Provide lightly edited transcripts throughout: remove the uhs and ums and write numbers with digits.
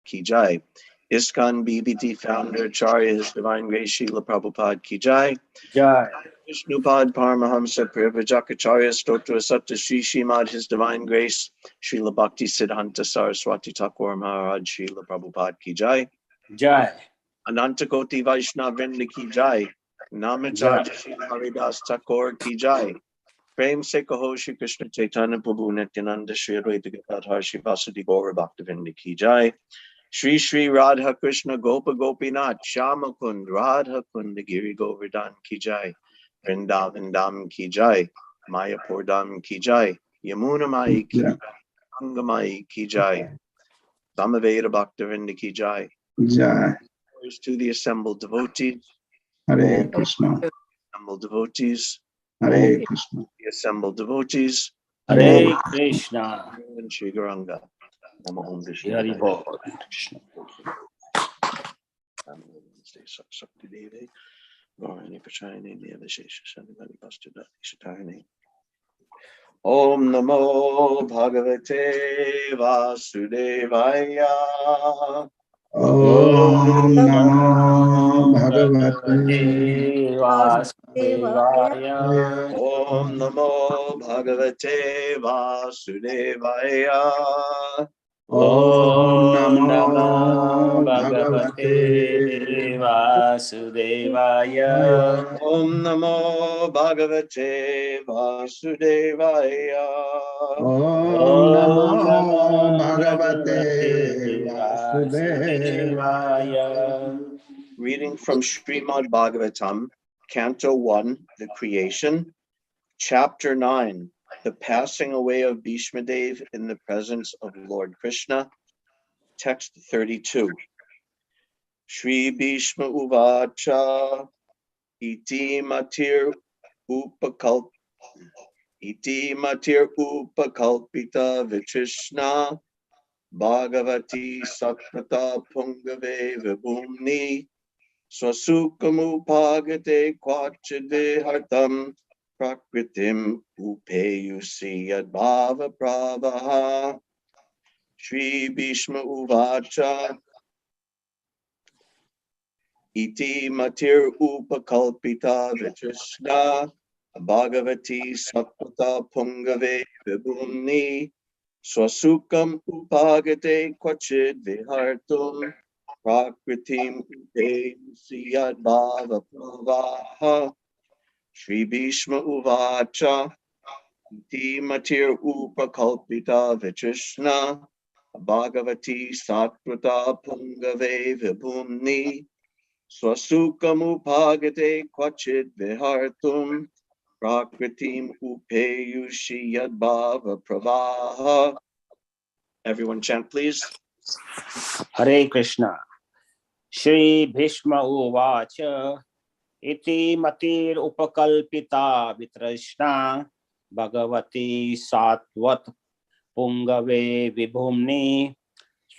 Ki Jai. ISKCON BBT founder Acharya, His Divine Grace Srila Prabhupada Ki Jai. Jai. Vishnupad Paramahamsa Priyavrajak Stotra Satta Shri Shrimad His Divine Grace Srila Bhakti Siddhanta Saraswati Thakur Maharaj Srila Prabhupada Ki Jai. Jai. Anantakoti Vaishnav Vrinda Ki Jai. Namacharya Srila Haridas Thakur Ki Jai. Prem Se Kaho Shri Krishna Chaitanya Prabhu Nityananda Shri Advaita Gadadhar Shri Vasudeva Gaura Bhaktivinoda Ki Jai. Shri Shri Radha Krishna Gopa Gopinath Shama Kund Radha Kund Giri Govardhan Ki Jai. Vrindavan Dham Ki Jai. Mayapur Dham Ki Jai. Yamuna Mai Ki Jai. Angamai Ki Jai. Samaveda Bhaktivinoda Ki Jai. Jai. To the assembled devotees. Hare Krishna. Assembled devotees. Hare Krishna. The assembled devotees. Hare Krishna. And Shri Gauranga. Namo Om Vishnu. Hari Bol. Krishna. Shakti Devi. Gaurani Pachayani Niyavishesha Shanivali Bastudati Shatayani. Om Namo Bhagavate Vasudevaya. Om Namo Bhagavate Vasudevaya. Om Namo Bhagavate Vasudevaya. Om Namo Bhagavate Vasudevaya. Om Namo Bhagavate Vasudevaya. Om Namo Bhagavate Vasudevaya. Reading from Srimad Bhagavatam, Canto 1, The Creation, Chapter 9, The Passing Away of Bhishmadev in the Presence of Lord Krishna, Text 32. Shri Bhishma Uvacha Iti Matir Upakalpita Vitrishna Bhagavati Satvata Pungave Vibhumni Swasukamupagate Kwachidvihartam Prakritim Upeyusi Yadbhava Pravaha. Shri Bhishma Uvacha Iti Matir Upakalpita Vitrishna Bhagavati Satvata Pungave Vibhumni Swasukam Upagate Kwachid Vihartum Prakritim Upeyusiyad Bhava Pravaha. Shri Bhishma Uvacha Iti Matir Upakalpita Vitrishna Bhagavati Satvata Pungave Vibhumni Swasukam Upagate Kwachid Vihartum Prakritim Upeyusiyad Bhava Pravaha. Everyone chant, please. Hare Krishna. Shri Bhishma Uvacha Iti Matir Upakalpita Vitrishna Bhagavati Satvat Pungave Vibhumni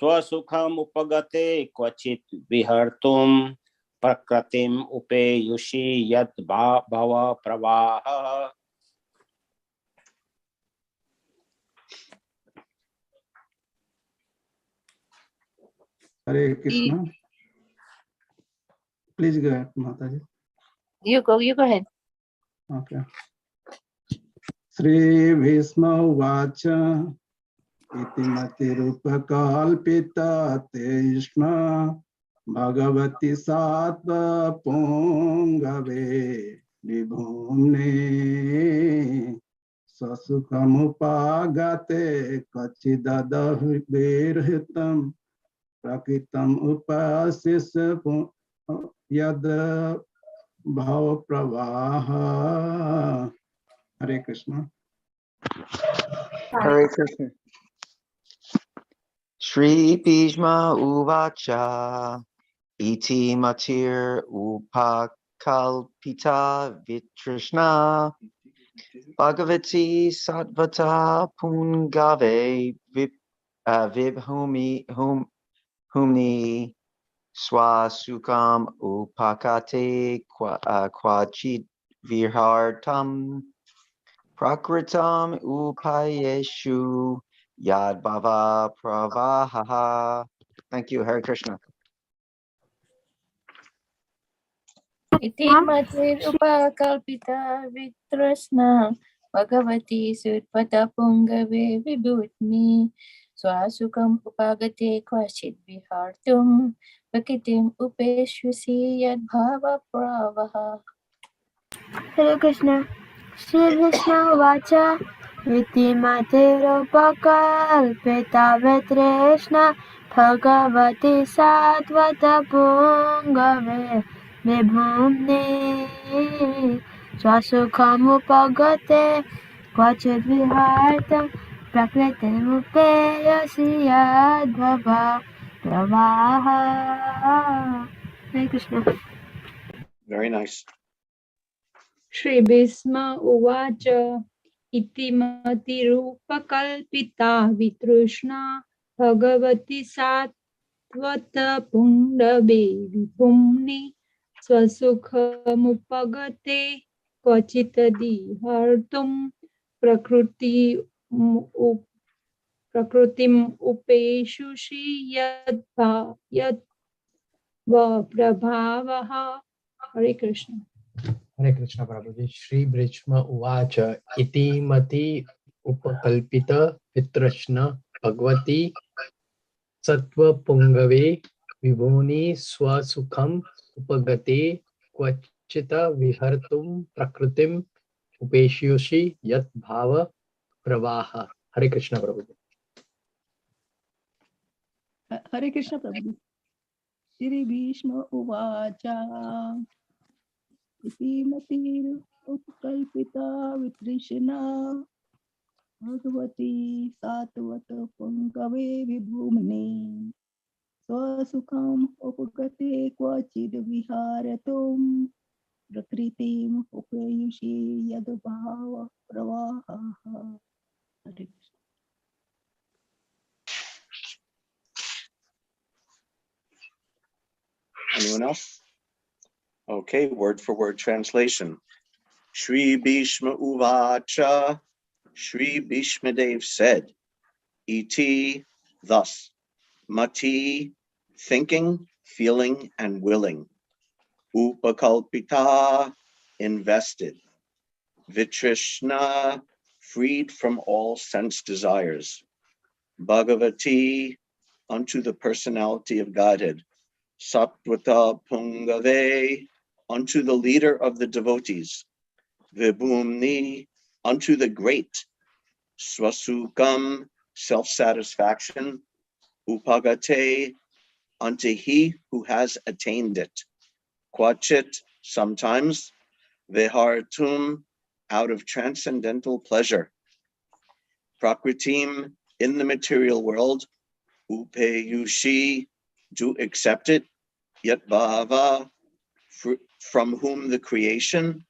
Swasukham Upagate Kwachit Vihartum Prakratim Upeyushi Yad Bhava Pravaha. Hare Krishna. Please go ahead, Mataji. You go ahead. Okay. Sri Bhishma Uvacha Iti Matirupakalpita Teshna Bhagavati Sattva Pungave Vibhumne Sasukhamupagate Kachidadavirhitam Prakitam Upasisa Yad Bhava Pravaha. Hare Krishna. Hare Krishna. Shri Bhishma Uvacha Iti Matir Upakalpita Vitrishna Bhagavati Sattvata Pungave Vibhumni Swasukam Upakate Kwachit Vihartam Prakritam Upayeshu Yad Bhava Pravaha. Thank you. Hare Krishna. Iti matirupakalpita vitrasna Bhagavati sutpata pungave vibhutni Swasukam upagate kvachit vihartum Prakitim upeshvasi yad bhava pravaha. Hare Krishna. Shri Krishna Vacha Viti Matirupakalpita Vitrishna Bhagavati Satvata Pungave Vibhumni Swasukamupagate Kvachit Vihartam Prakritimupeyasi Yadbhava Pravaha. Hare Krishna. Very nice. Shri Bhisma Uvacha Iti Matirupakalpita Vitrushna Bhagavati Satvata Pundabe Vipumni Swasukhamupagate Kvachitadi Hartum Prakrutim Upeshushi Yadva Prabhavaha. Hare Krishna. Hare Krishna Prabhuji. Shri Bhishma Uvacha Iti Mati Upakalpita Vitrashna Bhagavati Sattva Pungave Vibhuni Swasukham Upagate Kvachita Vihartum Prakritim Upeshyoshi Yat Bhava Pravaha. Hare Krishna Prabhuji. Hare Krishna Prabhuji. Shri Bhishma Uvacha Iti Matir Upakalpita Vitrishna Bhagavati Satvata Pungave Vibhumni Swasukham Upagate Kvachid Viharatum Prakritim Upayushi Yadubhava Pravaha. Hare Krishna. Anyone else? Okay, word for word translation. Shri Bhishma Uvacha, Shri Bhishmadev said, Iti, thus, Mati, thinking, feeling, and willing. Upakalpita, invested. Vitrishna, freed from all sense desires. Bhagavati, unto the personality of Godhead. Satvata Pungave, unto the leader of the devotees. Vibhumni, unto the great. Swasukam, self-satisfaction. Upagate, unto he who has attained it. Kvachit, sometimes. Vihartum, out of transcendental pleasure. Prakritim, in the material world. Upeyushi, to accept it. Yat bhava, from whom the creation.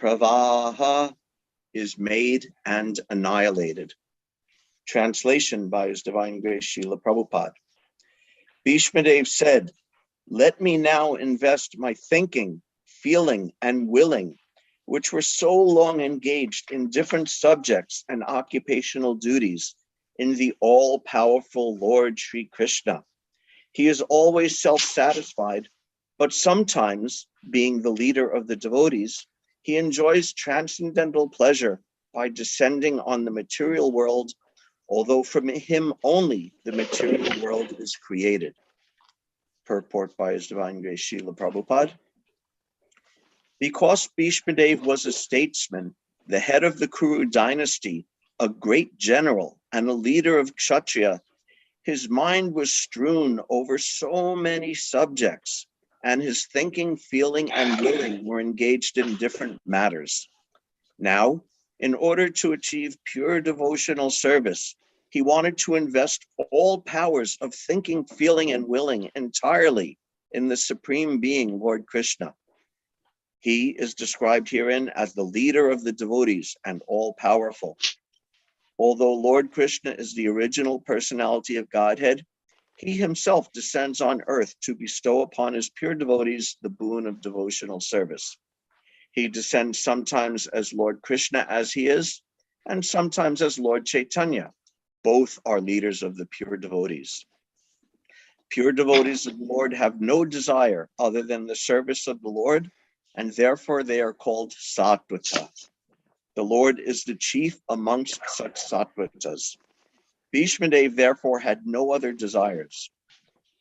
Pravaha, is made and annihilated. Translation by His Divine Grace Srila Prabhupada. Bhishmadev said, let me now invest my thinking, feeling, and willing, which were so long engaged in different subjects and occupational duties, in the all-powerful Lord Sri Krishna. He is always self-satisfied, but sometimes, being the leader of the devotees, he enjoys transcendental pleasure by descending on the material world, although from him only the material world is created. Purport by His Divine Grace Srila Prabhupada. Because Bhishmadev was a statesman, the head of the Kuru dynasty, a great general, and a leader of Kshatriya, his mind was strewn over so many subjects, and his thinking, feeling, and willing were engaged in different matters. Now, in order to achieve pure devotional service, he wanted to invest all powers of thinking, feeling, and willing entirely in the Supreme Being, Lord Krishna. He is described herein as the leader of the devotees and all-powerful. Although Lord Krishna is the original personality of Godhead, he himself descends on earth to bestow upon his pure devotees the boon of devotional service. He descends sometimes as Lord Krishna as he is, and sometimes as Lord Chaitanya. Both are leaders of the pure devotees. Pure devotees of the Lord have no desire other than the service of the Lord, and therefore they are called sattvata. The Lord is the chief amongst such sattvatas. Bhishmadev therefore had no other desires.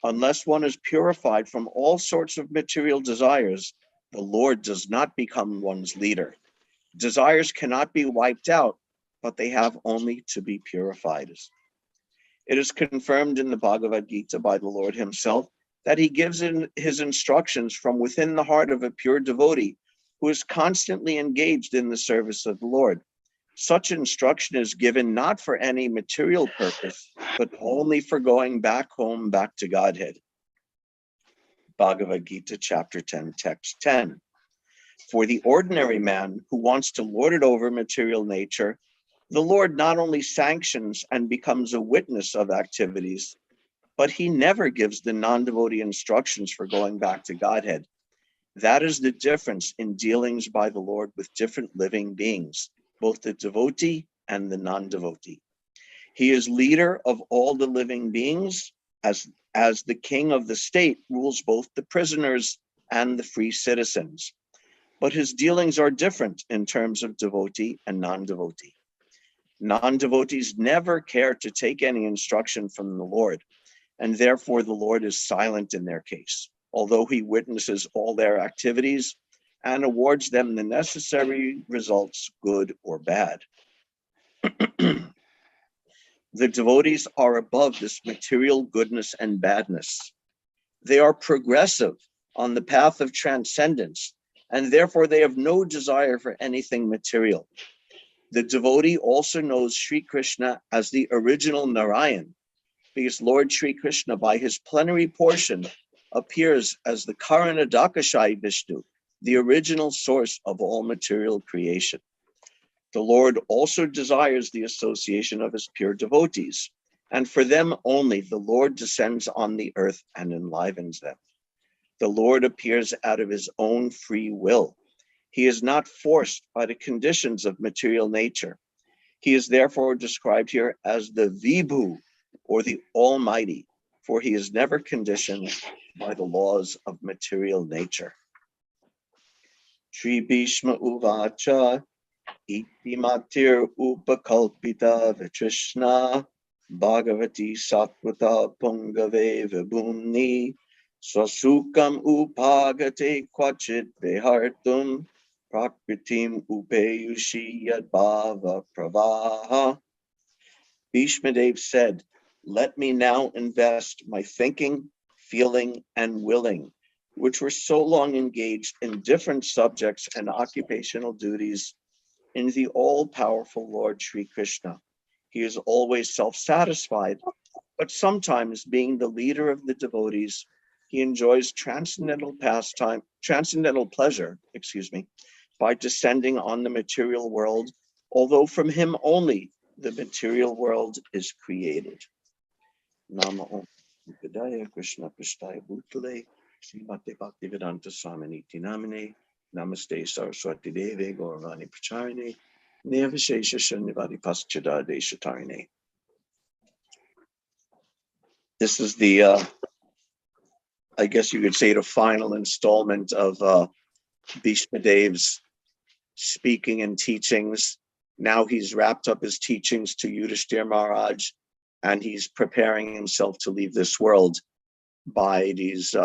Unless one is purified from all sorts of material desires, the Lord does not become one's leader. Desires cannot be wiped out, but they have only to be purified. It is confirmed in the Bhagavad Gita by the Lord himself that he gives in his instructions from within the heart of a pure devotee who is constantly engaged in the service of the Lord. Such instruction is given not for any material purpose, but only for going back home, back to Godhead. Bhagavad Gita, chapter 10, text 10. For the ordinary man who wants to lord it over material nature, the Lord not only sanctions and becomes a witness of activities, but he never gives the non-devotee instructions for going back to Godhead. That is the difference in dealings by the Lord with different living beings, both the devotee and the non-devotee. He is leader of all the living beings, as the king of the state rules both the prisoners and the free citizens. But his dealings are different in terms of devotee and non-devotee. Non-devotees never care to take any instruction from the Lord, and therefore the Lord is silent in their case, although he witnesses all their activities and awards them the necessary results, good or bad. The devotees are above this material goodness and badness. They are progressive on the path of transcendence, and therefore they have no desire for anything material. The devotee also knows Sri Krishna as the original Narayan, because Lord Sri Krishna, by his plenary portion, appears as the Karanadakashayi Vishnu, the original source of all material creation. The Lord also desires the association of his pure devotees, and for them only the Lord descends on the earth and enlivens them. The Lord appears out of his own free will. He is not forced by the conditions of material nature. He is therefore described here as the Vibhu, or the Almighty, for he is never conditioned by the laws of material nature. Shri Bhishma Uvacha Iti Matir Upakalpita Vitrishna Bhagavati Sattvata Pungave Vibhumni Swasukam Upagate Kvachit Vihartum Prakritim Upeyushi Yadbhava Pravaha. Bhishmadev said, "Let me now invest my thinking, feeling, and willing, which were so long engaged in different subjects and occupational duties, in the all-powerful Lord Sri Krishna. He is always self-satisfied, but sometimes, being the leader of the devotees, he enjoys transcendental pleasure, by descending on the material world, although from him only the material world is created." Nama Om Vedaya Krishna Prasthaya Bhutale Srimate Bhaktivedanta Swaminiti Namine Namaste Saraswati Deve Gauravani Pracharine Nirvishesha Shunyavadi Paschada Deshatarine. This is the, I guess you could say, the final installment of Bhishmadev's speaking and teachings. Now he's wrapped up his teachings to Yudhishthira Maharaj, and he's preparing himself to leave this world by these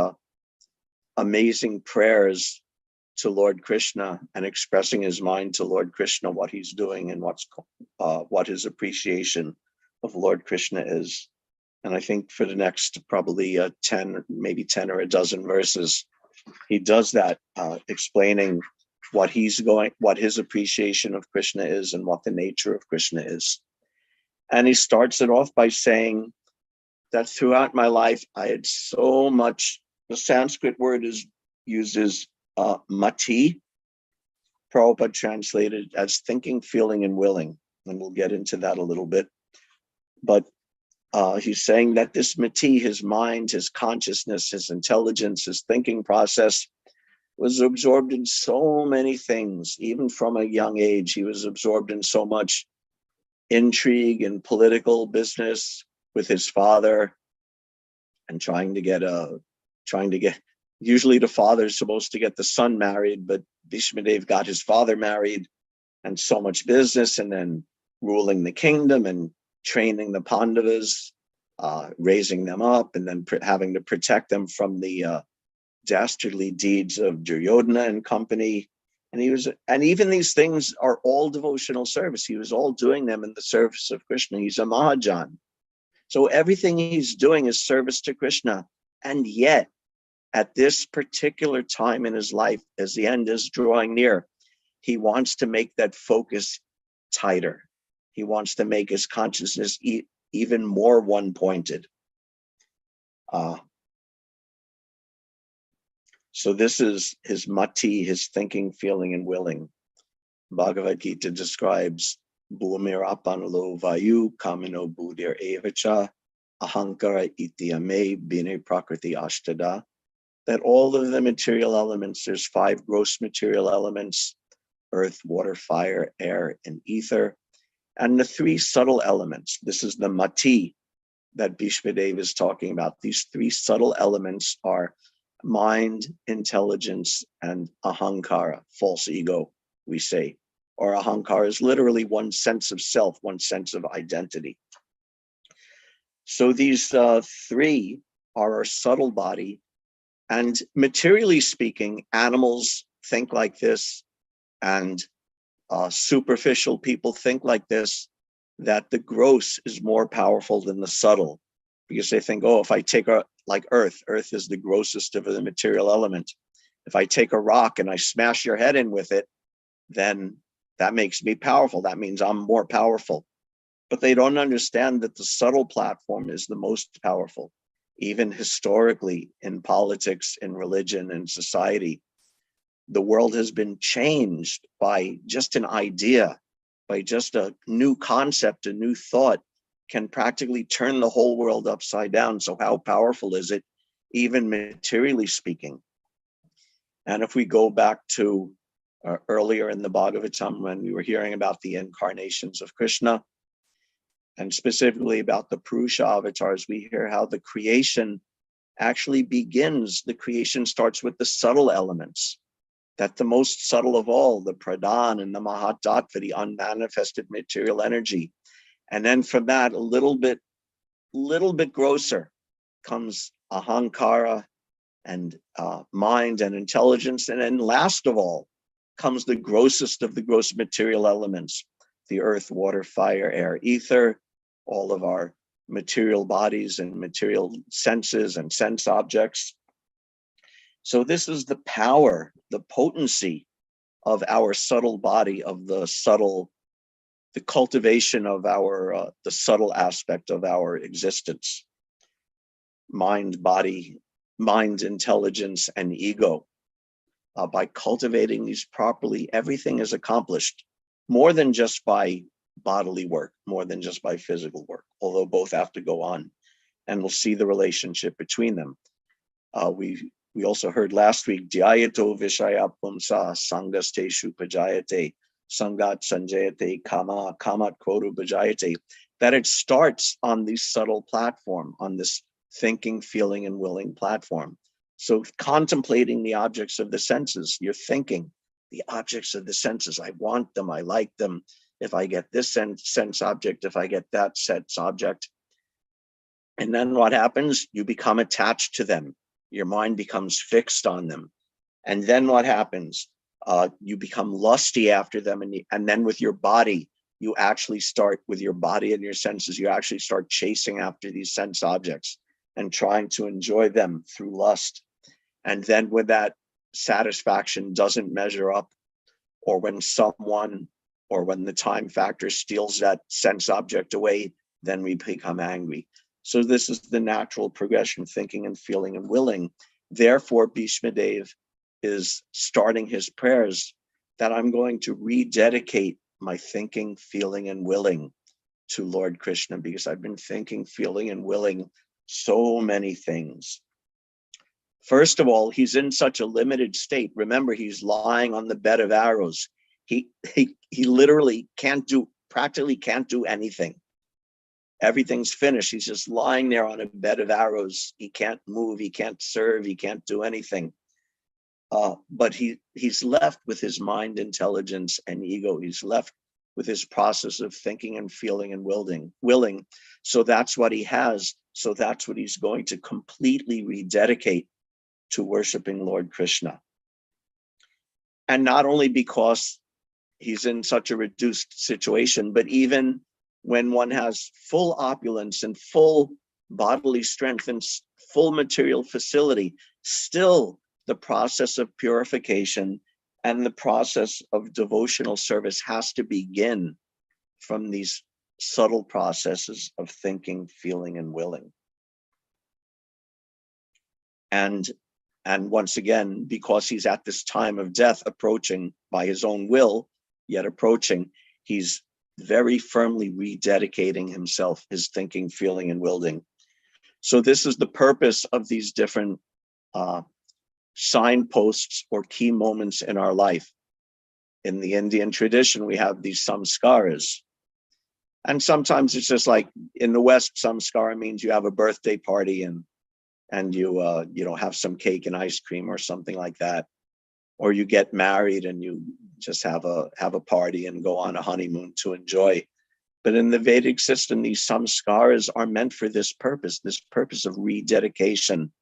amazing prayers to Lord Krishna and expressing his mind to Lord Krishna, what he's doing and what his appreciation of Lord Krishna is. And I think for the next probably 10 or a dozen verses, he does that, explaining what his appreciation of Krishna is and what the nature of Krishna is. And he starts it off by saying that throughout my life, I had so much, the Sanskrit word uses mati, Prabhupada translated as thinking, feeling, and willing. And we'll get into that a little bit. But he's saying that this mati, his mind, his consciousness, his intelligence, his thinking process, was absorbed in so many things. Even from a young age, he was absorbed in so much intrigue and political business with his father, and trying to get usually the father is supposed to get the son married, but Bhishmadev got his father married, and so much business, and then ruling the kingdom and training the Pandavas, raising them up, and then having to protect them from the dastardly deeds of Duryodhana and company. And even these things are all devotional service. He was all doing them in the service of Krishna. He's a Mahajan. So everything he's doing is service to Krishna. And yet, at this particular time in his life, as the end is drawing near, he wants to make that focus tighter. He wants to make his consciousness even more one-pointed. So this is his mati, his thinking, feeling, and willing. Bhagavad Gita describes Bhumirapanalo Vayu Kamino Buddhir Evacha Ahankara Ityame Bine Prakriti Ashtada. That all of the material elements, there's 5 gross material elements: earth, water, fire, air, and ether. And the 3 subtle elements, this is the mati that Bhishmadev is talking about. These 3 subtle elements are mind, intelligence, and ahankara, false ego, we say. Or ahankara is literally one sense of self, one sense of identity. So these 3 are our subtle body. And materially speaking, animals think like this, and superficial people think like this, that the gross is more powerful than the subtle, because they think, oh, if I take like earth is the grossest of the material element. If I take a rock and I smash your head in with it, then that makes me powerful. That means I'm more powerful. But they don't understand that the subtle platform is the most powerful. Even historically, in politics, in religion, in society, the world has been changed by just an idea, by just a new concept, a new thought, can practically turn the whole world upside down. So how powerful is it, even materially speaking? And if we go back to earlier in the Bhagavatam, when we were hearing about the incarnations of Krishna, and specifically about the Purusha avatars, we hear how the creation actually begins. The creation starts with the subtle elements, that the most subtle of all, the pradhan and the mahatattva, the unmanifested material energy. And then from that, a little bit grosser comes ahankara and mind and intelligence. And then last of all comes the grossest of the gross material elements, the earth, water, fire, air, ether, all of our material bodies and material senses and sense objects. So this is the power, the potency of our subtle body, of the cultivation of our, the subtle aspect of our existence. Mind, body, mind, intelligence, and ego. By cultivating these properly, everything is accomplished, more than just by bodily work, more than just by physical work, although both have to go on. And we'll see the relationship between them. We also heard last week, Dhyayato Vishaya Pumsa Sangasteshu Pajayate Sangat Sanjayate Kama Kamat Kvoru Bajayate, that it starts on the subtle platform, on this thinking, feeling, and willing platform. So contemplating the objects of the senses, you're thinking, the objects of the senses, I want them, I like them. If I get this sense object, if I get that sense object. And then what happens? You become attached to them. Your mind becomes fixed on them. And then what happens? You become lusty after them. And then with your body, you actually start, with your body and your senses, you actually start chasing after these sense objects and trying to enjoy them through lust. And then when that satisfaction doesn't measure up, or when someone, or when the time factor steals that sense object away, then we become angry. So this is the natural progression, thinking and feeling and willing. Therefore, Bhishmadev is starting his prayers that I'm going to rededicate my thinking, feeling, and willing to Lord Krishna, because I've been thinking, feeling, and willing so many things. First of all, he's in such a limited state. Remember, he's lying on the bed of arrows. He literally practically can't do anything. Everything's finished. He's just lying there on a bed of arrows. He can't move, he can't serve, he can't do anything. But he's left with his mind, intelligence, and ego. He's left with his process of thinking and feeling and willing. So that's what he has. So that's what he's going to completely rededicate to worshiping Lord Krishna. And not only because he's in such a reduced situation, but even when one has full opulence and full bodily strength and full material facility, still the process of purification and the process of devotional service has to begin from these subtle processes of thinking, feeling, and willing. And once again, because he's at this time of death approaching by his own will, yet approaching, he's very firmly rededicating himself, his thinking, feeling, and willing. So this is the purpose of these different signposts or key moments in our life. In the Indian tradition, we have these samskaras. And sometimes it's just like in the West, samskara means you have a birthday party and you have some cake and ice cream or something like that. Or you get married and you just have a party and go on a honeymoon to enjoy. But in the Vedic system, these samskaras are meant for this purpose of rededication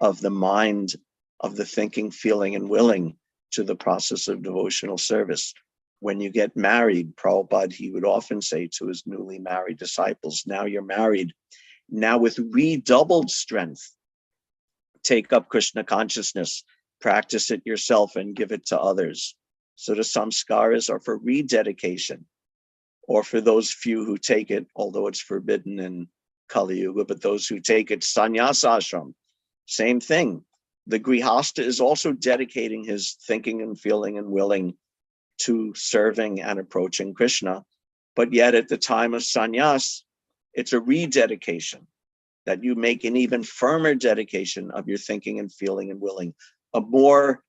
of the mind, of the thinking, feeling, and willing to the process of devotional service. When you get married, Prabhupada, he would often say to his newly married disciples, now you're married, now with redoubled strength, take up Krishna consciousness, practice it yourself and give it to others. So the samskaras are for rededication, or for those few who take it, although it's forbidden in Kali Yuga, but those who take it, sannyasa ashram, same thing. The grihasta is also dedicating his thinking and feeling and willing to serving and approaching Krishna. But yet at the time of sannyas, it's a rededication, that you make an even firmer dedication of your thinking and feeling and willing, a more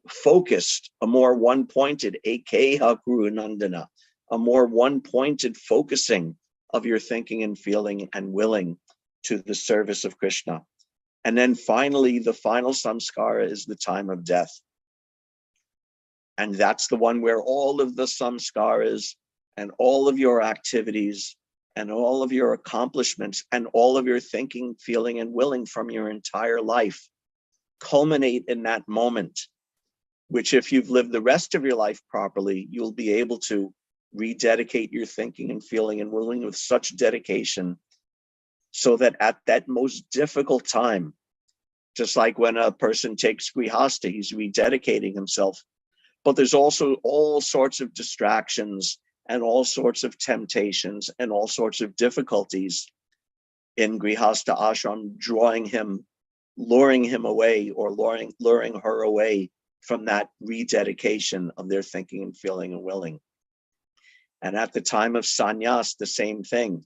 focused, a more one-pointed, ekeha guru nandana, a more one-pointed focusing of your thinking and feeling and willing to the service of Krishna. And then finally, the final samskara is the time of death. And that's the one where all of the samskaras and all of your activities and all of your accomplishments and all of your thinking, feeling, and willing from your entire life culminate in that moment, which if you've lived the rest of your life properly, you'll be able to rededicate your thinking and feeling and willing with such dedication, so that at that most difficult time, just like when a person takes grihasta, he's rededicating himself. But there's also all sorts of distractions and all sorts of temptations and all sorts of difficulties in grihasta ashram, luring him away or luring her away from that rededication of their thinking and feeling and willing. And at the time of sannyas, the same thing.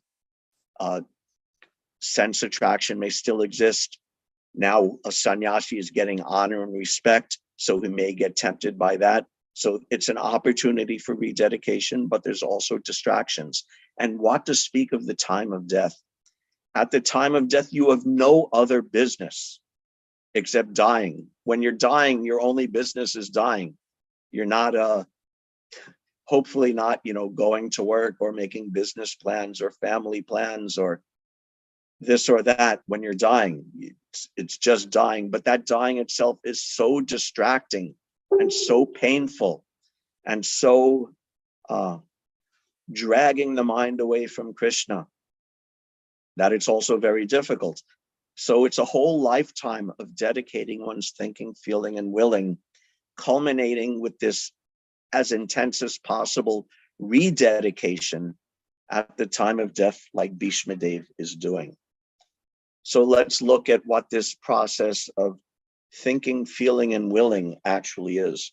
Sense attraction may still exist. Now a sannyasi is getting honor and respect, so he may get tempted by that. So it's an opportunity for rededication, but there's also distractions. And what to speak of the time of death? At the time of death, you have no other business except dying. When you're dying, your only business is dying. You're not, hopefully not, going to work or making business plans or family plans or this or that. When you're dying, it's just dying. But that dying itself is so distracting and so painful and so dragging the mind away from Krishna that it's also very difficult. So it's a whole lifetime of dedicating one's thinking, feeling, and willing, culminating with this as intense as possible rededication at the time of death, like Bhishmadev is doing. So let's look at what this process of thinking, feeling, and willing actually is.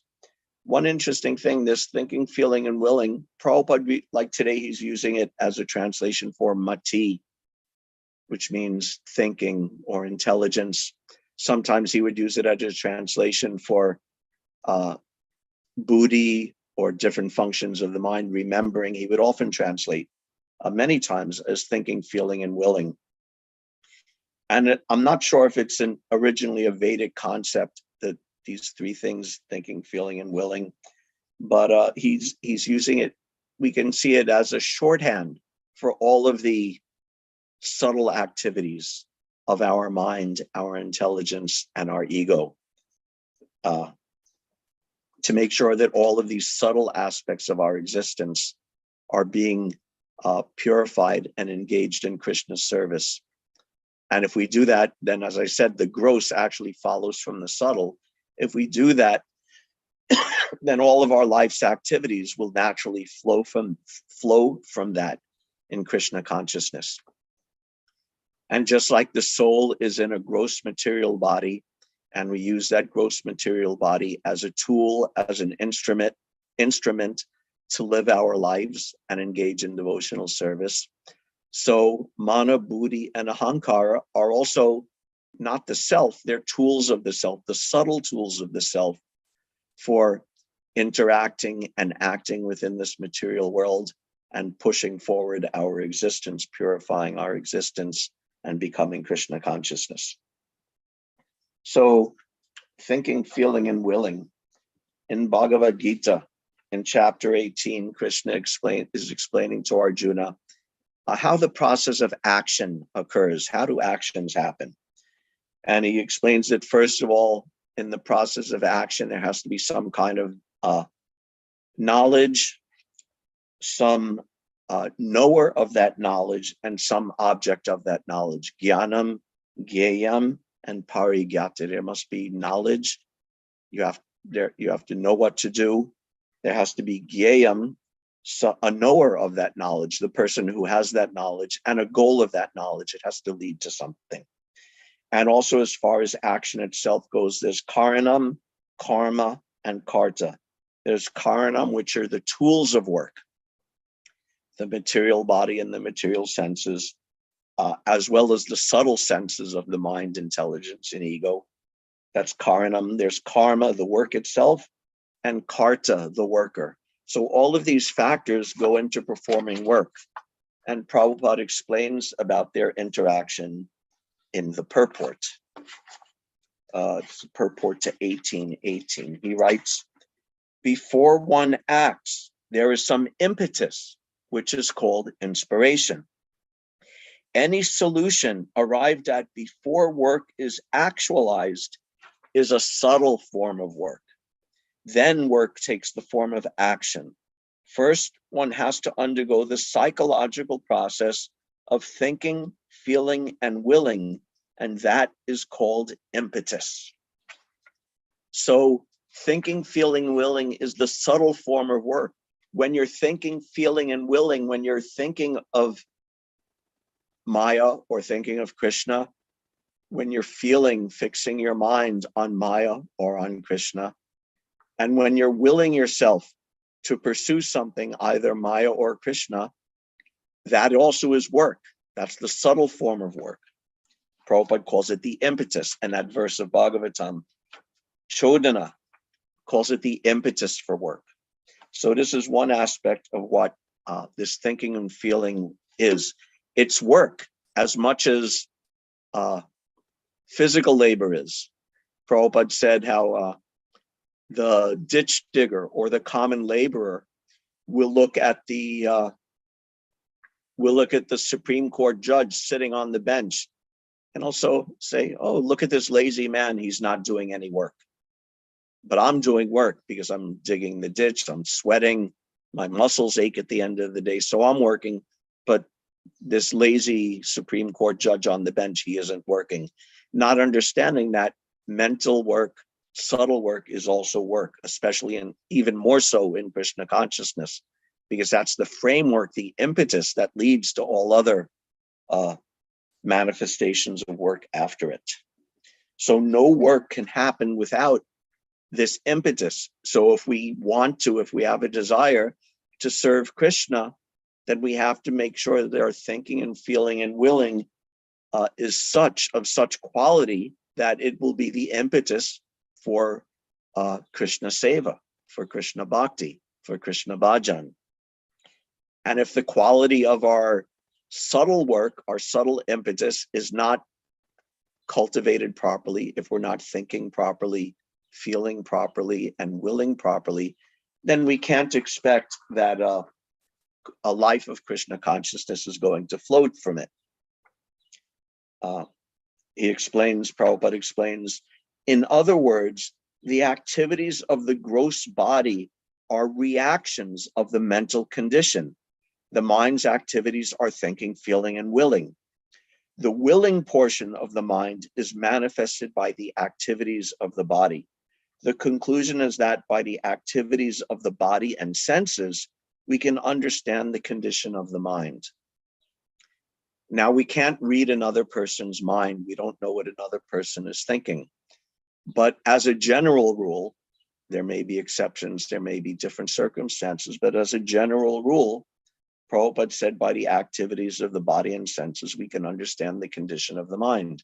One interesting thing, this thinking, feeling, and willing, Prabhupada, like today, he's using it as a translation for mati, which means thinking or intelligence. Sometimes he would use it as a translation for buddhi or different functions of the mind, remembering. He would often translate many times as thinking, feeling, and willing. And I'm not sure if it's originally a Vedic concept, that these three things, thinking, feeling, and willing, but he's using it. We can see it as a shorthand for all of the subtle activities of our mind, our intelligence, and our ego, to make sure that all of these subtle aspects of our existence are being purified and engaged in Krishna's service. And if we do that, then, as I said, the gross actually follows from the subtle. If we do that, then all of our life's activities will naturally flow from that in Krishna consciousness. And just like the soul is in a gross material body, and we use that gross material body as a tool, as an instrument to live our lives and engage in devotional service. So mana, buddhi, and ahankara are also not the self, they're tools of the self, the subtle tools of the self for interacting and acting within this material world and pushing forward our existence, purifying our existence, and becoming Krishna consciousness. So thinking, feeling, and willing. In Bhagavad Gita, in chapter 18, Krishna is explaining to Arjuna how the process of action occurs. How do actions happen? And he explains that, first of all, in the process of action, there has to be some kind of knowledge, some knower of that knowledge, and some object of that knowledge. Jnanam, Gyayam, and Parigyata. There must be knowledge. You have to know what to do. There has to be Gyayam, so a knower of that knowledge, the person who has that knowledge, and a goal of that knowledge. It has to lead to something. And also, as far as action itself goes, there's Karanam, Karma, and Karta. There's Karanam, which are the tools of work, the material body and the material senses, as well as the subtle senses of the mind, intelligence, and ego. That's Karanam. There's Karma, the work itself, and Karta, the worker. So all of these factors go into performing work. And Prabhupada explains about their interaction in the purport. It's the purport to 1818. He writes, before one acts, there is some impetus, which is called inspiration. Any solution arrived at before work is actualized is a subtle form of work. Then work takes the form of action. First, one has to undergo the psychological process of thinking, feeling, and willing, and that is called impetus. So thinking, feeling, willing is the subtle form of work. When you're thinking, feeling, and willing, when you're thinking of Maya or thinking of Krishna, when you're feeling, fixing your mind on Maya or on Krishna, and when you're willing yourself to pursue something, either Maya or Krishna, that also is work. That's the subtle form of work. Prabhupada calls it the impetus, and that verse of Bhagavatam, Chodana, calls it the impetus for work. So this is one aspect of what this thinking and feeling is. It's work as much as physical labor is. Prabhupada said how the ditch digger or the common laborer will look at the Supreme Court judge sitting on the bench and also say, oh, look at this lazy man, he's not doing any work. But I'm doing work because I'm digging the ditch, I'm sweating, my muscles ache at the end of the day, so I'm working. But this lazy Supreme Court judge on the bench, he isn't working. Not understanding that mental work, subtle work is also work, especially and even more so in Krishna consciousness, because that's the framework, the impetus that leads to all other manifestations of work after it. So no work can happen without this impetus. So if we have a desire to serve Krishna, then we have to make sure that our thinking and feeling and willing is of such quality that it will be the impetus for Krishna Seva, for Krishna Bhakti, for Krishna Bhajan. And if the quality of our subtle work, our subtle impetus is not cultivated properly, if we're not thinking properly, feeling properly, and willing properly, then we can't expect that a life of Krishna consciousness is going to float from it. Prabhupada explains, in other words, the activities of the gross body are reactions of the mental condition. The mind's activities are thinking, feeling, and willing. The willing portion of the mind is manifested by the activities of the body. The conclusion is that by the activities of the body and senses, we can understand the condition of the mind. Now, we can't read another person's mind. We don't know what another person is thinking. But as a general rule, there may be exceptions, there may be different circumstances, but as a general rule, Prabhupada said by the activities of the body and senses, we can understand the condition of the mind.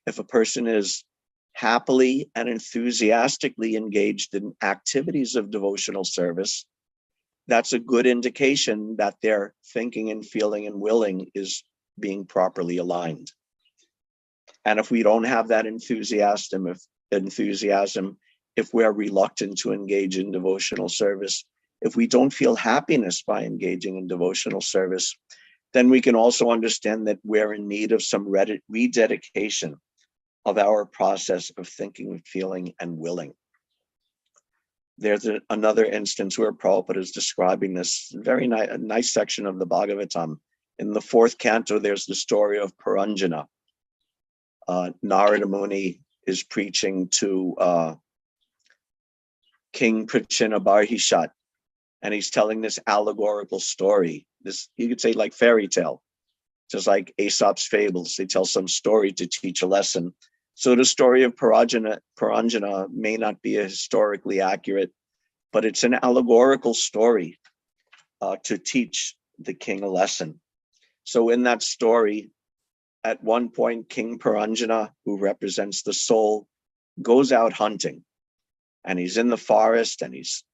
If a person is happily and enthusiastically engaged in activities of devotional service, that's a good indication that their thinking and feeling and willing is being properly aligned. And if we don't have that enthusiasm, if we're reluctant to engage in devotional service, if we don't feel happiness by engaging in devotional service, then we can also understand that we're in need of some rededication of our process of thinking, feeling, and willing. There's another instance where Prabhupada is describing this very nice section of the Bhagavatam. In the 4th canto, there's the story of Puranjana. Narada Muni is preaching to King Prachinabarhishat, and he's telling this allegorical story. This, you could say, like fairy tale, just like Aesop's fables. They tell some story to teach a lesson. So the story of Puranjana may not be historically accurate, but it's an allegorical story to teach the king a lesson. So in that story, at one point, King Puranjana, who represents the soul, goes out hunting, and he's in the forest, and he's,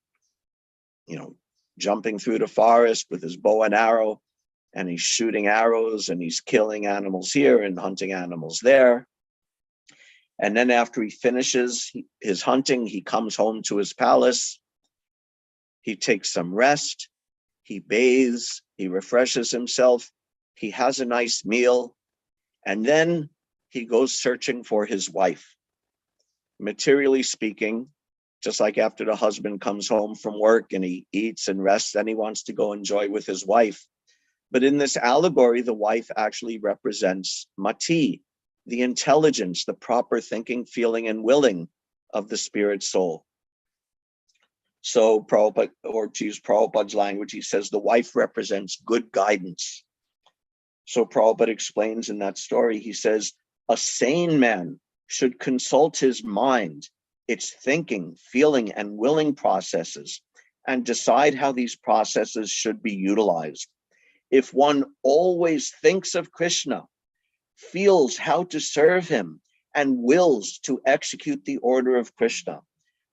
jumping through the forest with his bow and arrow, and he's shooting arrows, and he's killing animals here and hunting animals there. And then after he finishes his hunting, he comes home to his palace. He takes some rest. He bathes. He refreshes himself. He has a nice meal. And then he goes searching for his wife. Materially speaking, just like after the husband comes home from work and he eats and rests, then he wants to go enjoy with his wife. But in this allegory, the wife actually represents Mati, the intelligence, the proper thinking, feeling, and willing of the spirit soul. So Prabhupada, or to use Prabhupada's language, he says the wife represents good guidance. So Prabhupada explains in that story, he says, a sane man should consult his mind, its thinking, feeling, and willing processes, and decide how these processes should be utilized. If one always thinks of Krishna, feels how to serve him, and wills to execute the order of Krishna,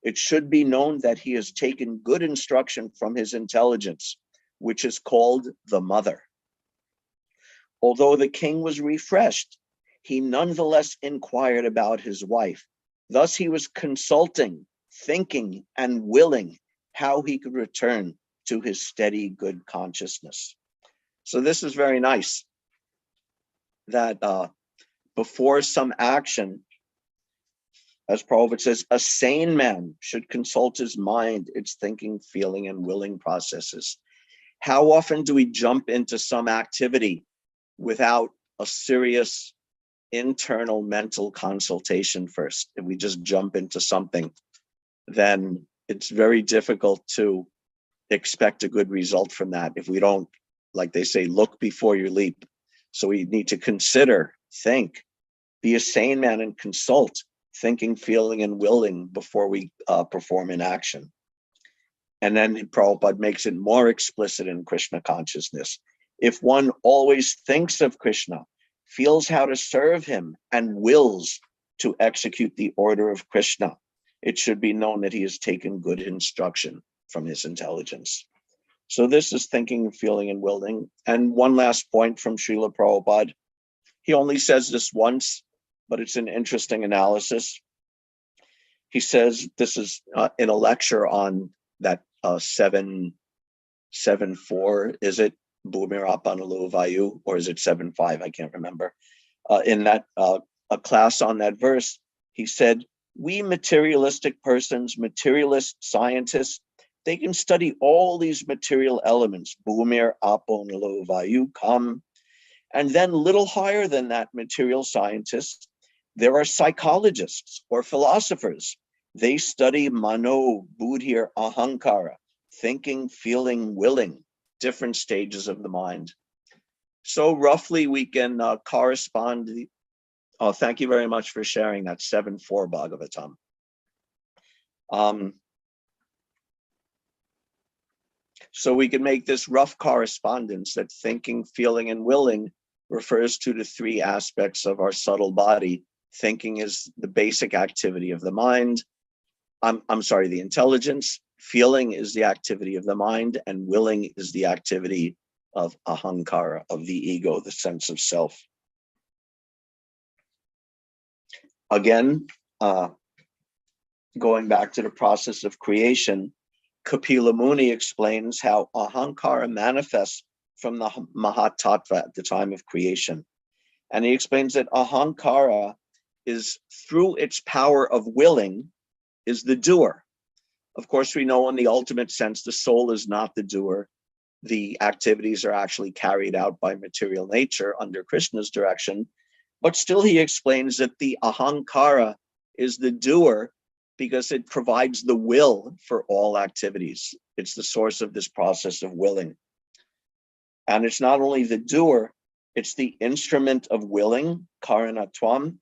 it should be known that he has taken good instruction from his intelligence, which is called the mother. Although the king was refreshed, he nonetheless inquired about his wife. Thus he was consulting, thinking, and willing how he could return to his steady good consciousness. So this is very nice, that before some action, as Prabhupada says, a sane man should consult his mind, its thinking, feeling, and willing processes. How often do we jump into some activity without a serious internal mental consultation first? If we just jump into something, then it's very difficult to expect a good result from that if we don't, like they say, look before you leap. So we need to consider, think, be a sane man and consult, thinking, feeling, and willing before we perform an action. And then Prabhupada makes it more explicit in Krishna consciousness. If one always thinks of Krishna, feels how to serve him, and wills to execute the order of Krishna, it should be known that he has taken good instruction from his intelligence. So this is thinking, feeling, and willing. And one last point from Srila Prabhupada. He only says this once, but it's an interesting analysis. He says, this is in a lecture on that 7.4, is it? Bhumirapanalo Vayu, or is it 7.5? I can't remember. In that a class on that verse, he said, we materialistic persons, materialist scientists, they can study all these material elements, Bhumir, Apo, Nalo, Vayu, Kam, and then a little higher than that, material scientists, there are psychologists or philosophers. They study Mano, Buddhir, Ahankara, thinking, feeling, willing, different stages of the mind. So roughly we can correspond. Thank you very much for sharing that 7.4 Bhagavatam. So we can make this rough correspondence that thinking, feeling, and willing refers to the three aspects of our subtle body. Thinking is the basic activity of the mind. The intelligence. Feeling is the activity of the mind, and willing is the activity of ahankara, of the ego, the sense of self. Again, going back to the process of creation, Kapila Muni explains how ahankara manifests from the Mahatattva at the time of creation. And he explains that ahankara is, through its power of willing, is the doer. Of course, we know in the ultimate sense, the soul is not the doer. The activities are actually carried out by material nature under Krishna's direction. But still he explains that the ahankara is the doer because it provides the will for all activities. It's the source of this process of willing. And it's not only the doer, it's the instrument of willing, karanatvam,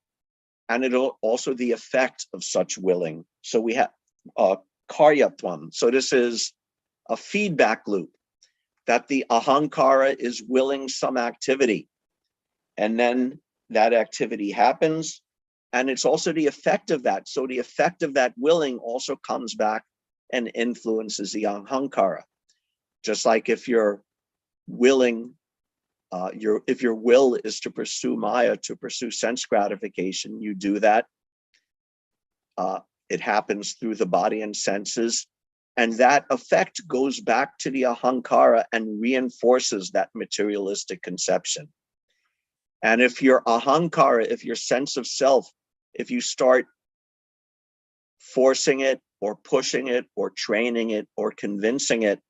and it also the effect of such willing. So we have karyatvam. So this is a feedback loop, that the ahankara is willing some activity, and then that activity happens, and it's also the effect of that. So the effect of that willing also comes back and influences the ahankara. Just like if you're willing, if your will is to pursue Maya, to pursue sense gratification, you do that. It happens through the body and senses, and that effect goes back to the ahankara and reinforces that materialistic conception. And if your ahankara, if your sense of self, if you start forcing it or pushing it or training it or convincing it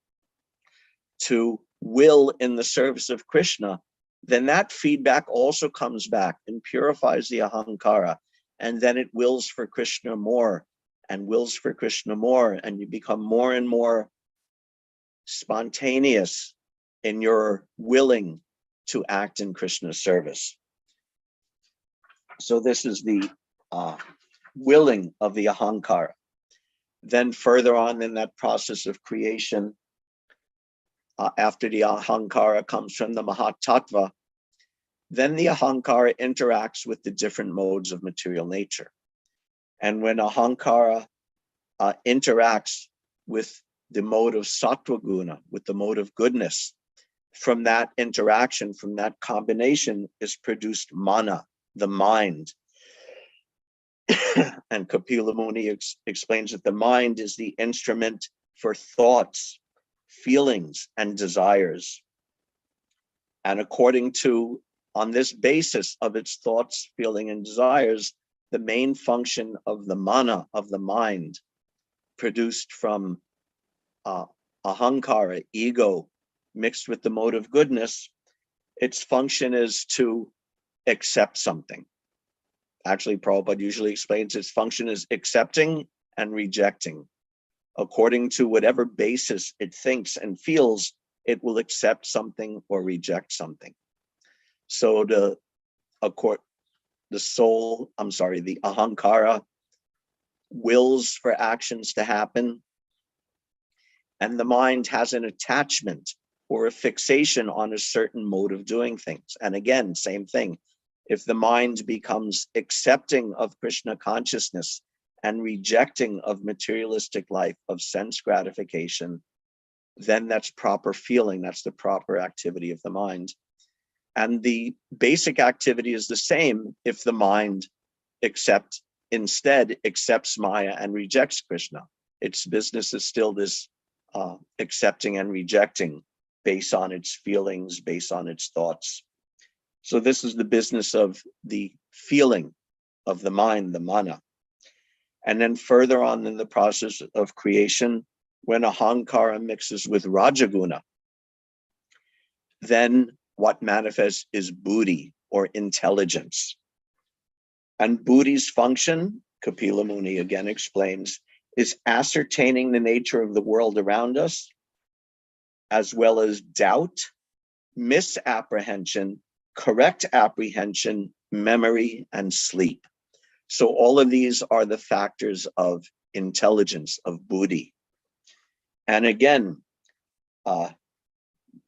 to will in the service of Krishna, then that feedback also comes back and purifies the ahankara, and then it wills for Krishna more and wills for Krishna more, and you become more and more spontaneous in your willing to act in Krishna's service. So this is the willing of the ahankara. Then further on in that process of creation, after the ahankara comes from the mahatattva, then the ahankara interacts with the different modes of material nature. And when ahankara interacts with the mode of sattva guna, with the mode of goodness, from that interaction, from that combination is produced mana, the mind. And Kapila Muni explains that the mind is the instrument for thoughts, feelings, and desires. And according to, on this basis of its thoughts, feeling, and desires, the main function of the mana, of the mind, produced from ahankara, ego, mixed with the mode of goodness, its function is to accept something. Actually, Prabhupada usually explains its function is accepting and rejecting. According to whatever basis it thinks and feels, it will accept something or reject something. So the ahankara wills for actions to happen, and the mind has an attachment or a fixation on a certain mode of doing things. And again, same thing. If the mind becomes accepting of Krishna consciousness and rejecting of materialistic life, of sense gratification, then that's proper feeling. That's the proper activity of the mind. And the basic activity is the same if the mind instead accepts Maya and rejects Krishna. Its business is still this accepting and rejecting based on its feelings, based on its thoughts. So this is the business of the feeling of the mind, the mana. And then further on in the process of creation, when ahankara mixes with rajaguna, then what manifests is buddhi, or intelligence. And buddhi's function, Kapila Muni again explains, is ascertaining the nature of the world around us, as well as doubt, misapprehension, correct apprehension, memory, and sleep. So all of these are the factors of intelligence, of buddhi. And again,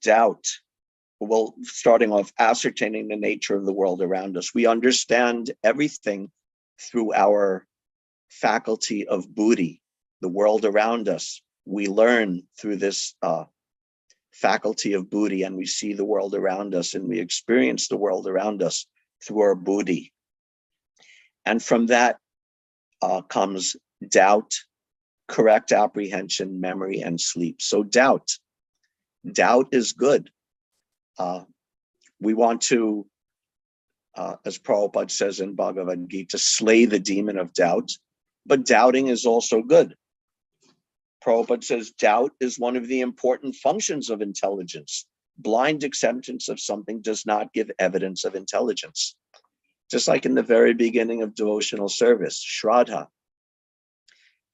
doubt. Well, starting off, ascertaining the nature of the world around us. We understand everything through our faculty of buddhi, the world around us. We learn through this faculty of buddhi, and we see the world around us, and we experience the world around us through our buddhi. And from that comes doubt, correct apprehension, memory, and sleep. So doubt is good. We want to, as Prabhupada says in Bhagavad Gita, slay the demon of doubt, but doubting is also good. Prabhupada says doubt is one of the important functions of intelligence. Blind acceptance of something does not give evidence of intelligence. Just like in the very beginning of devotional service, Shraddha.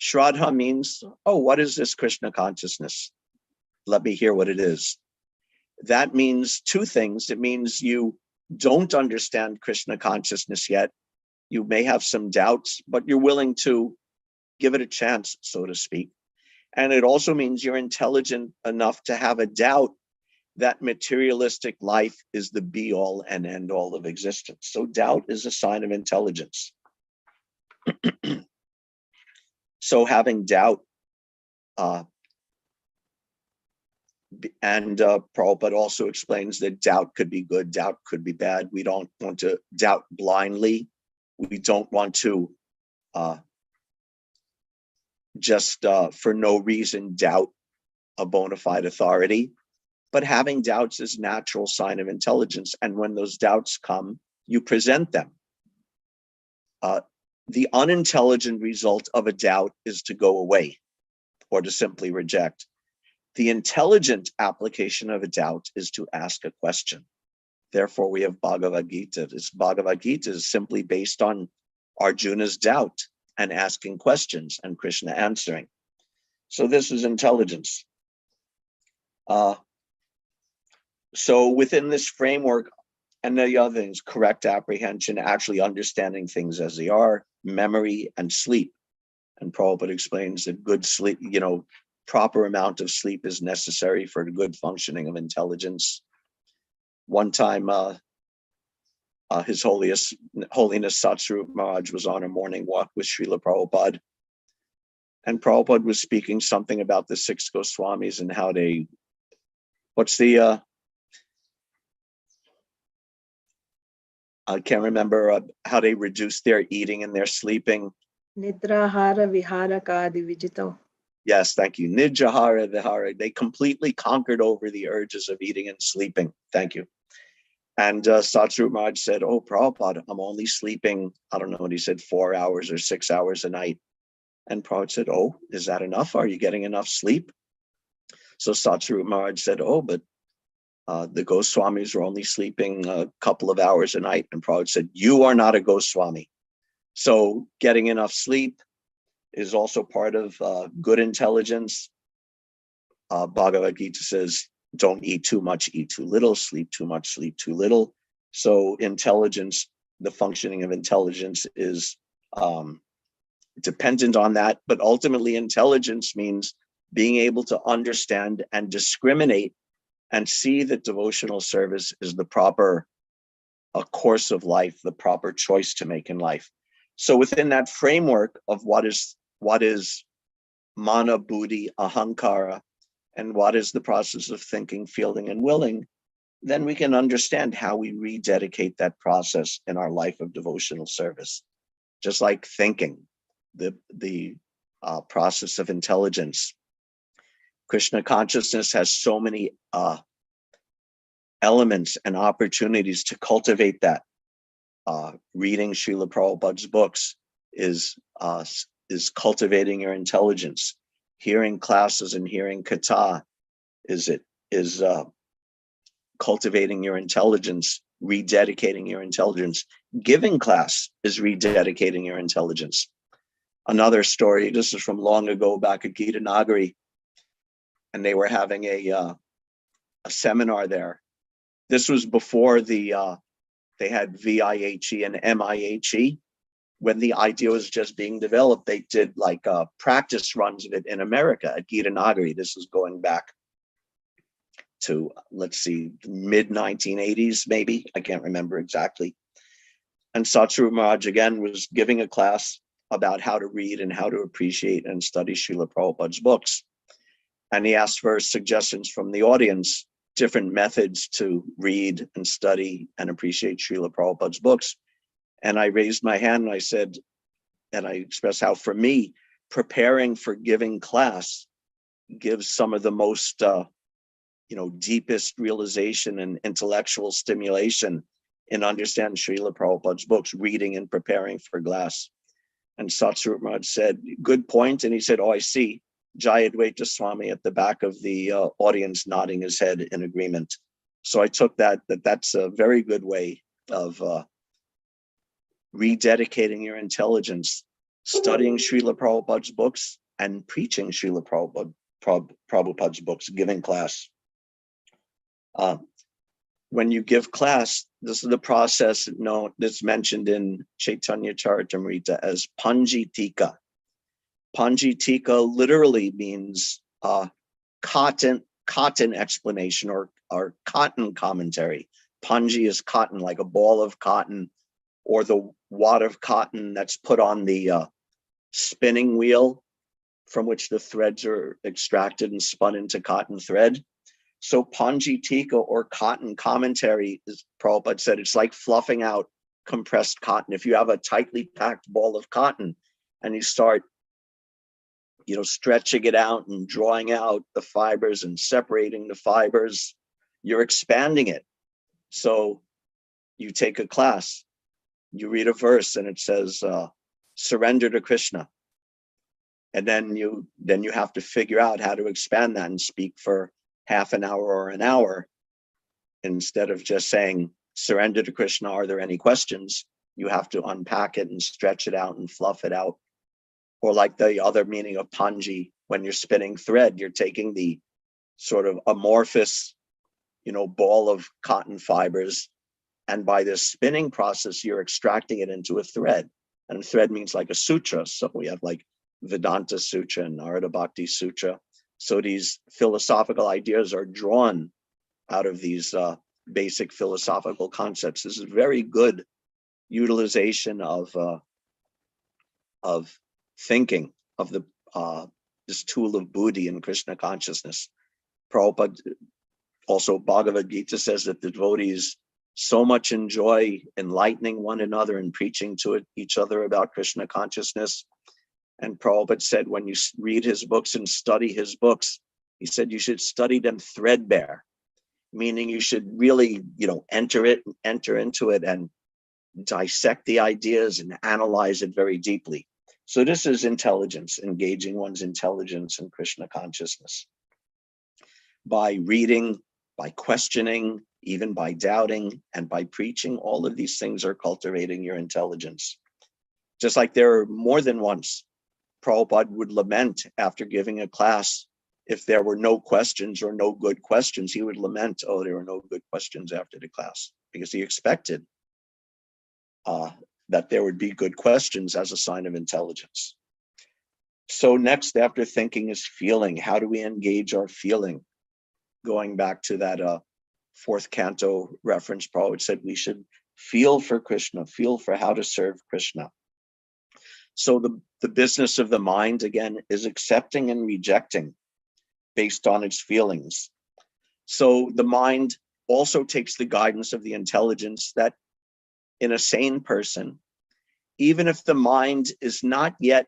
Shraddha means, oh, what is this Krishna consciousness? Let me hear what it is. That means two things. It means you don't understand Krishna consciousness yet. You may have some doubts, but you're willing to give it a chance, so to speak. And it also means you're intelligent enough to have a doubt that materialistic life is the be all and end all of existence. So doubt is a sign of intelligence. So having doubt, and Prabhupada also explains that doubt could be good, doubt could be bad. We don't want to doubt blindly. We don't want to just for no reason doubt a bona fide authority. But having doubts is a natural sign of intelligence. And when those doubts come, you present them. The unintelligent result of a doubt is to go away or to simply reject. The intelligent application of a doubt is to ask a question. Therefore, we have Bhagavad Gita. This Bhagavad Gita is simply based on Arjuna's doubt and asking questions and Krishna answering. So this is intelligence. So within this framework, and the other things, correct apprehension, actually understanding things as they are, memory, and sleep. And Prabhupada explains that good sleep, proper amount of sleep is necessary for the good functioning of intelligence. One time, His Holiness Satsvarup Maharaj was on a morning walk with Srila Prabhupada. And Prabhupada was speaking something about the 6 Goswamis and how they, I can't remember how they reduced their eating and their sleeping. Nidrahara Viharakadi Vijito. Yes, thank you. Nijahara Vihara. They completely conquered over the urges of eating and sleeping. Thank you. And Satsvarup Maharaj said, oh, Prabhupada, I'm only sleeping, I don't know what he said, 4 hours or 6 hours a night. And Prabhupada said, oh, is that enough? Are you getting enough sleep? So Satsvarup Maharaj said, oh, but the Goswamis are only sleeping a couple of hours a night. And Prabhupada said, you are not a Goswami. So getting enough sleep is also part of good intelligence. Bhagavad Gita says, don't eat too much, eat too little, sleep too much, sleep too little. So intelligence, the functioning of intelligence is dependent on that. But ultimately, intelligence means being able to understand and discriminate and see that devotional service is the proper course of life, the proper choice to make in life. So within that framework of what is mana, buddhi, ahankara, and what is the process of thinking, feeling, and willing, then we can understand how we rededicate that process in our life of devotional service. Just like thinking, the process of intelligence. Krishna consciousness has so many elements and opportunities to cultivate that. Reading Srila Prabhupada's books is cultivating your intelligence. Hearing classes and hearing katha is cultivating your intelligence, rededicating your intelligence. Giving class is rededicating your intelligence. Another story, this is from long ago back at Gita Nagari, and they were having a seminar there. This was before they had VIHE and MIHE. When the idea was just being developed, they did like practice runs of it in America at Gita Nagari. This is going back to, let's see, mid 1980s, maybe. I can't remember exactly. And Satsuru Maharaj again was giving a class about how to read and how to appreciate and study Srila Prabhupada's books. And he asked for suggestions from the audience, different methods to read and study and appreciate Srila Prabhupada's books. And I raised my hand and I said, and I expressed how for me, preparing for giving class gives some of the most, deepest realization and intellectual stimulation in understanding Srila Prabhupada's books, reading and preparing for class. And Satsuru Maharaj said, good point. And he said, oh, I see. Jayadvaita Swami at the back of the audience nodding his head in agreement. So I took that's a very good way of rededicating your intelligence, studying Srila Prabhupada's books and preaching Srila Prabhupada's books, giving class. When you give class, this is the process that's mentioned in Chaitanya Charitamrita as Panjitika. Panjitika literally means cotton explanation or cotton commentary. Panji is cotton, like a ball of cotton, or the wad of cotton that's put on the spinning wheel from which the threads are extracted and spun into cotton thread. So Panjitika or cotton commentary, as Prabhupada said, it's like fluffing out compressed cotton. If you have a tightly packed ball of cotton and you start stretching it out and drawing out the fibers and separating the fibers, you're expanding it. So you take a class, you read a verse and it says, surrender to Krishna. And then you have to figure out how to expand that and speak for half an hour or an hour. Instead of just saying, surrender to Krishna, are there any questions? You have to unpack it and stretch it out and fluff it out. Or like the other meaning of Panji, when you're spinning thread, you're taking the sort of amorphous, ball of cotton fibers. And by this spinning process, you're extracting it into a thread. And thread means like a sutra. So we have like Vedanta Sutra and Narada Bhakti Sutra. So these philosophical ideas are drawn out of these basic philosophical concepts. This is very good utilization of thinking, of this tool of buddhi in Krishna consciousness. Prabhupada, also Bhagavad Gita says that the devotees so much enjoy enlightening one another and preaching to each other about Krishna consciousness. And Prabhupada said, when you read his books and study his books, he said you should study them threadbare, meaning you should really, enter into it and dissect the ideas and analyze it very deeply. So this is intelligence, engaging one's intelligence in Krishna consciousness. By reading, by questioning, even by doubting, and by preaching, all of these things are cultivating your intelligence. Just like there are more than once, Prabhupada would lament after giving a class, if there were no questions or no good questions, he would lament, oh, there were no good questions after the class, because he expected that there would be good questions as a sign of intelligence. So next, after thinking, is feeling. How do we engage our feeling? Going back to that fourth canto reference, Prabhupada said we should feel for Krishna, feel for how to serve Krishna. So the business of the mind, again, is accepting and rejecting. based on its feelings. So the mind also takes the guidance of the intelligence that in a sane person, even if the mind is not yet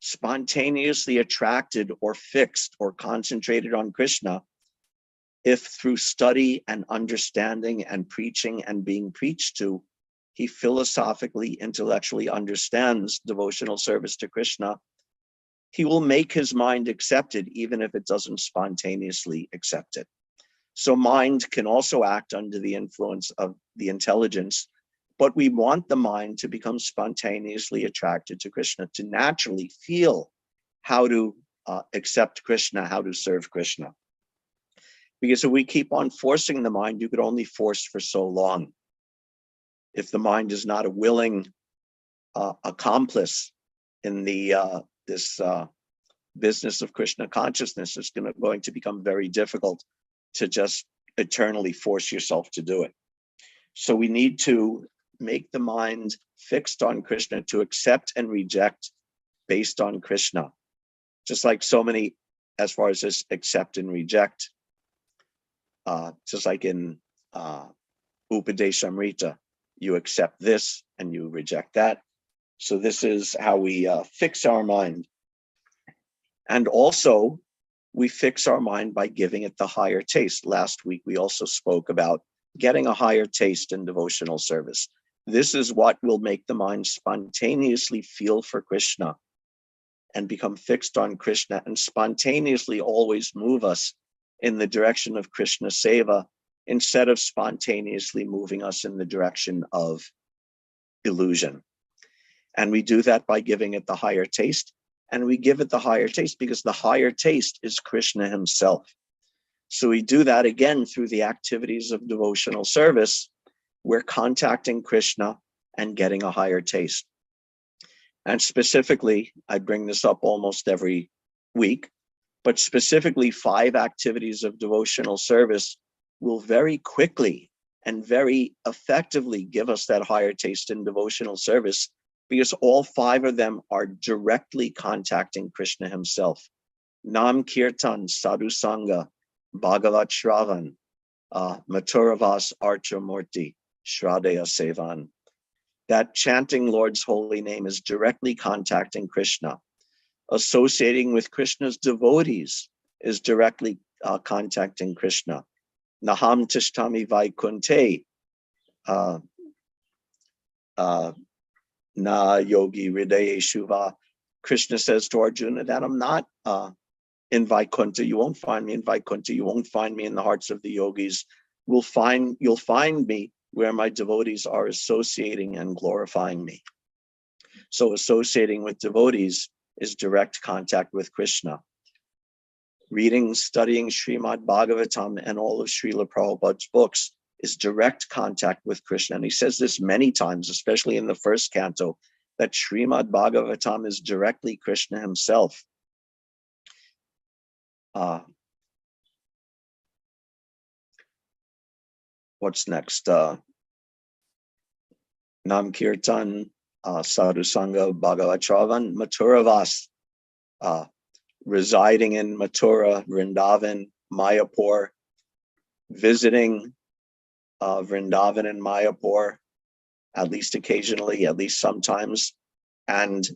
spontaneously attracted or fixed or concentrated on Krishna, if through study and understanding and preaching and being preached to, he philosophically, intellectually understands devotional service to Krishna, he will make his mind accept it, even if it doesn't spontaneously accept it. So mind can also act under the influence of the intelligence, but we want the mind to become spontaneously attracted to Krishna, to naturally feel how to accept Krishna, how to serve Krishna. Because if we keep on forcing the mind, you could only force for so long. If the mind is not a willing accomplice in the this business of Krishna consciousness, it's going to become very difficult to just eternally force yourself to do it. So we need to make the mind fixed on Krishna, to accept and reject based on Krishna. Just like so many, as far as this accept and reject, just like in Upadeshamrita, you accept this and you reject that. So this is how we fix our mind. And also, we fix our mind by giving it the higher taste. Last week, we also spoke about getting a higher taste in devotional service. This is what will make the mind spontaneously feel for Krishna and become fixed on Krishna, and spontaneously always move us in the direction of Krishna Seva, instead of spontaneously moving us in the direction of illusion. And we do that by giving it the higher taste. And we give it the higher taste because the higher taste is Krishna himself. So we do that again through the activities of devotional service. We're contacting Krishna and getting a higher taste. And specifically, I bring this up almost every week, but specifically 5 activities of devotional service will very quickly and very effectively give us that higher taste in devotional service, because all 5 of them are directly contacting Krishna himself. Nam Kirtan, Sadhu Sangha, Bhagavat Shravan, Maturavas Archamurti, Shraddaya Sevan. That chanting Lord's holy name is directly contacting Krishna. Associating with Krishna's devotees is directly contacting Krishna. Naham Tishtami Vaikunte, Na Yogi Hridaye Shuva. Krishna says to Arjuna that I'm not in Vaikunta. You won't find me in Vaikunta. You won't find me in the hearts of the yogis. You'll find me where my devotees are associating and glorifying me. So associating with devotees is direct contact with Krishna. Reading, studying Srimad Bhagavatam and all of Srila Prabhupada's books is direct contact with Krishna. And he says this many times, especially in the first canto, that Srimad Bhagavatam is directly Krishna himself. What's next? Nam Kirtan, Sadhu Sangha, Bhagavat Shravan, Maturavas, residing in Mathura, Vrindavan, Mayapur, visiting Vrindavan and Mayapur, at least occasionally, at least sometimes, and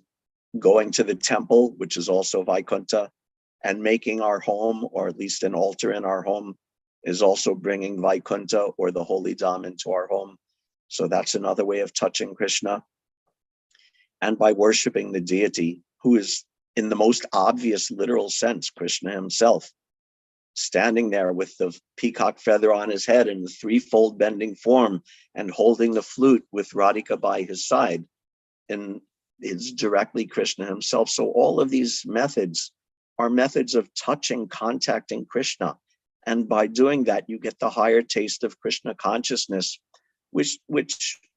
going to the temple, which is also Vaikuntha, and making our home, or at least an altar in our home, is also bringing Vaikuntha or the holy Dham into our home. So that's another way of touching Krishna. And by worshiping the deity, who is in the most obvious literal sense, Krishna himself, standing there with the peacock feather on his head and the threefold bending form and holding the flute with Radhika by his side. And it's directly Krishna himself. So all of these methods are methods of touching, contacting Krishna. And by doing that, you get the higher taste of Krishna consciousness, which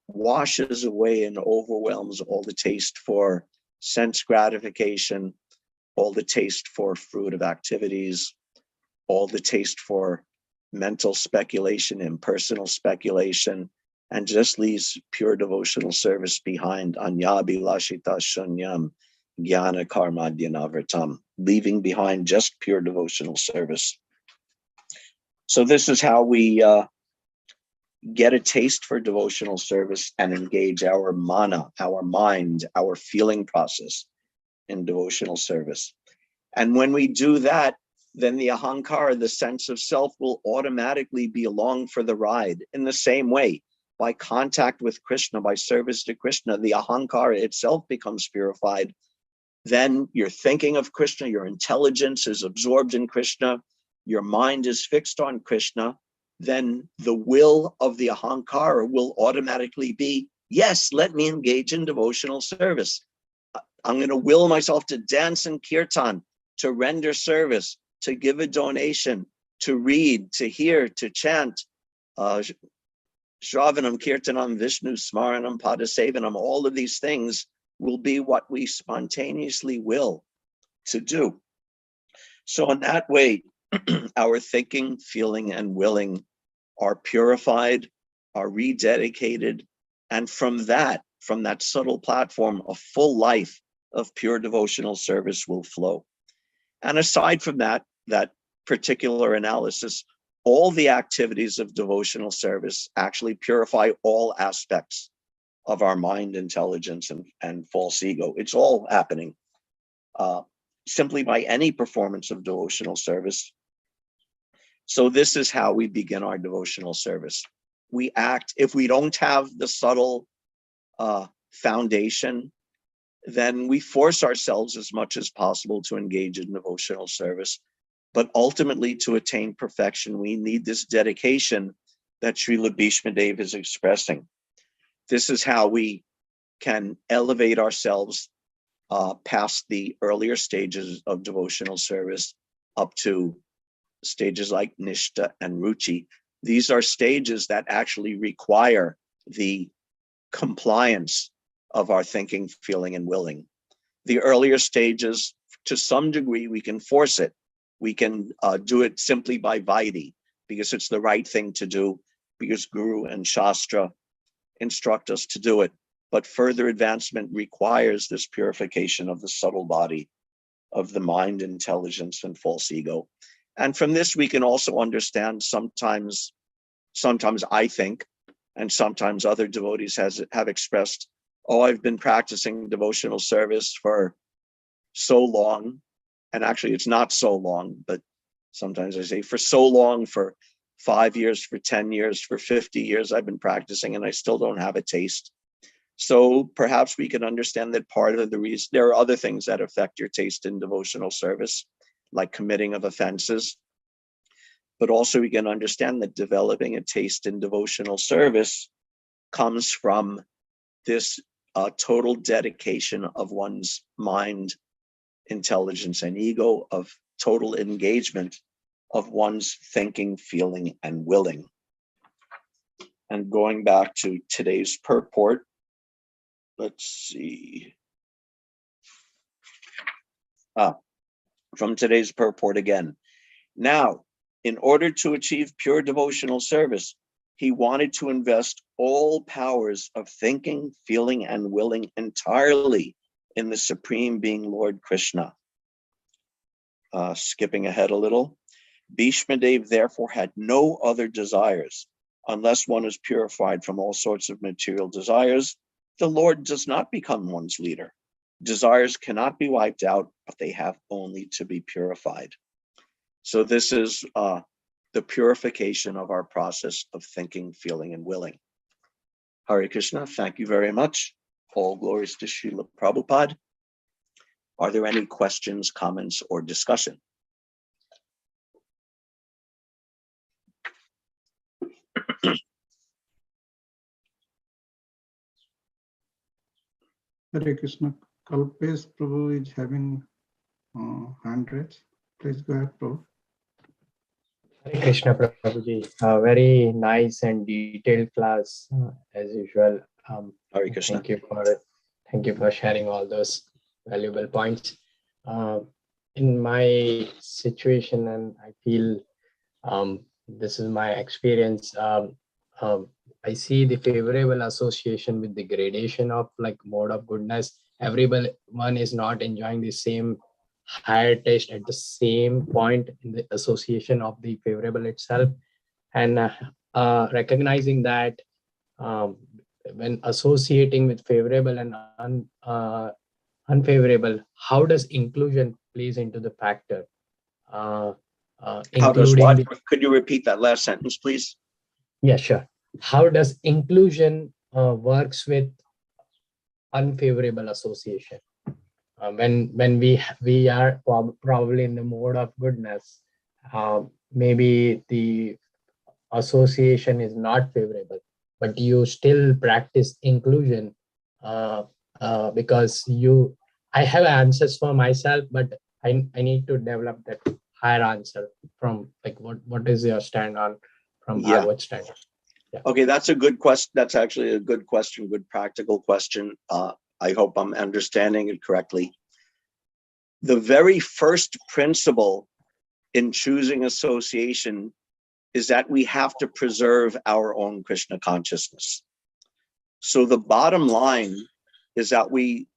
washes away and overwhelms all the taste for sense gratification, all the taste for fruitive activities, all the taste for mental speculation, impersonal speculation, and just leaves pure devotional service behind. Anya bilashita shunyam jnana karmadhyanavritam, leaving behind just pure devotional service. So this is how we get a taste for devotional service and engage our mana, our mind, our feeling process in devotional service. And when we do that, then the ahankara, the sense of self, will automatically be along for the ride. In the same way, by contact with Krishna, by service to Krishna, the ahankara itself becomes purified. Then you're thinking of Krishna, your intelligence is absorbed in Krishna, your mind is fixed on Krishna. Then the will of the ahankara will automatically be, yes, let me engage in devotional service. I'm going to will myself to dance in kirtan, to render service, to give a donation, to read, to hear, to chant, Shravanam, Kirtanam, Vishnu, Smaranam, Padasevanam, all of these things will be what we spontaneously will to do. So in that way, our thinking, feeling, and willing are purified, are rededicated, and from that subtle platform, a full life of pure devotional service will flow. And aside from that particular analysis, all the activities of devotional service actually purify all aspects of our mind, intelligence, and false ego. It's all happening simply by any performance of devotional service. So this is how we begin our devotional service. We act, if we don't have the subtle foundation, then we force ourselves as much as possible to engage in devotional service. But ultimately, to attain perfection, we need this dedication that Srila Bhishmadev is expressing. This is how we can elevate ourselves past the earlier stages of devotional service up to stages like Nishta and Ruchi. These are stages that actually require the compliance of our thinking, feeling, and willing. The earlier stages, to some degree, we can force it. We can do it simply by vaidhi, because it's the right thing to do, because Guru and Shastra instruct us to do it. But further advancement requires this purification of the subtle body, of the mind, intelligence, and false ego. And from this, we can also understand sometimes I think, and sometimes other devotees have expressed, oh, I've been practicing devotional service for so long. And actually, it's not so long, but sometimes I say for so long, for 5 years, for 10 years, for 50 years, I've been practicing and I still don't have a taste. So perhaps we can understand that part of the reason, there are other things that affect your taste in devotional service, like committing of offenses. But also we can understand that developing a taste in devotional service comes from this total dedication of one's mind, intelligence, and ego, of total engagement of one's thinking, feeling, and willing. And going back to today's purport, let's see. From today's purport again. Now, in order to achieve pure devotional service, he wanted to invest all powers of thinking, feeling, and willing entirely in the Supreme Being, Lord Krishna. Skipping ahead a little, Bhishmadev therefore had no other desires. Unless one is purified from all sorts of material desires, the Lord does not become one's leader. Desires cannot be wiped out, but they have only to be purified. So this is the purification of our process of thinking, feeling, and willing. Hare Krishna, thank you very much. All glories to Srila Prabhupada. Are there any questions, comments, or discussion? Hare Krishna. Kalpesh Prabhu is having hand raised. Please go ahead, Prabhu. Hare Krishna Prabhuji, very nice and detailed class as usual. Hare Krishna. Thank you for sharing all those valuable points. In my situation, and I feel this is my experience, I see the favorable association with the gradation of like mode of goodness everyone is not enjoying the same higher taste at the same point in the association of the favorable itself, and recognizing that when associating with favorable and unfavorable, how does inclusion plays into the factor? How does what? Including Could you repeat that last sentence, please? yeah, sure. How does inclusion works with unfavorable association? When we are probably in the mode of goodness, maybe the association is not favorable, but you still practice inclusion because I have answers for myself, but I need to develop that higher answer from like what is your stand on from Yeah. Bhagavad standard? Yeah. Okay, that's a good question. That's actually a good question, good practical question. I hope I'm understanding it correctly. The very first principle in choosing association is that we have to preserve our own Krishna consciousness. So the bottom line is that we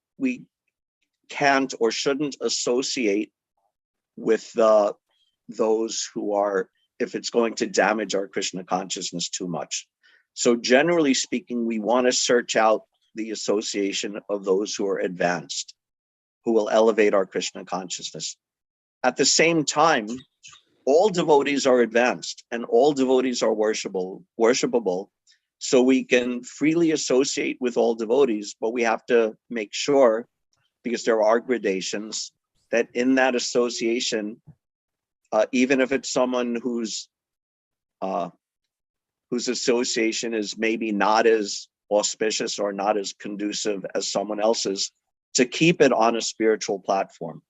can't or shouldn't associate with those who are, if it's going to damage our Krishna consciousness too much. So generally speaking, we want to search out the association of those who are advanced, who will elevate our Krishna consciousness. At the same time, all devotees are advanced and all devotees are worshipable. So we can freely associate with all devotees, but we have to make sure, because there are gradations, that in that association, even if it's someone whose association is maybe not as auspicious or not as conducive as someone else's, to keep it on a spiritual platform.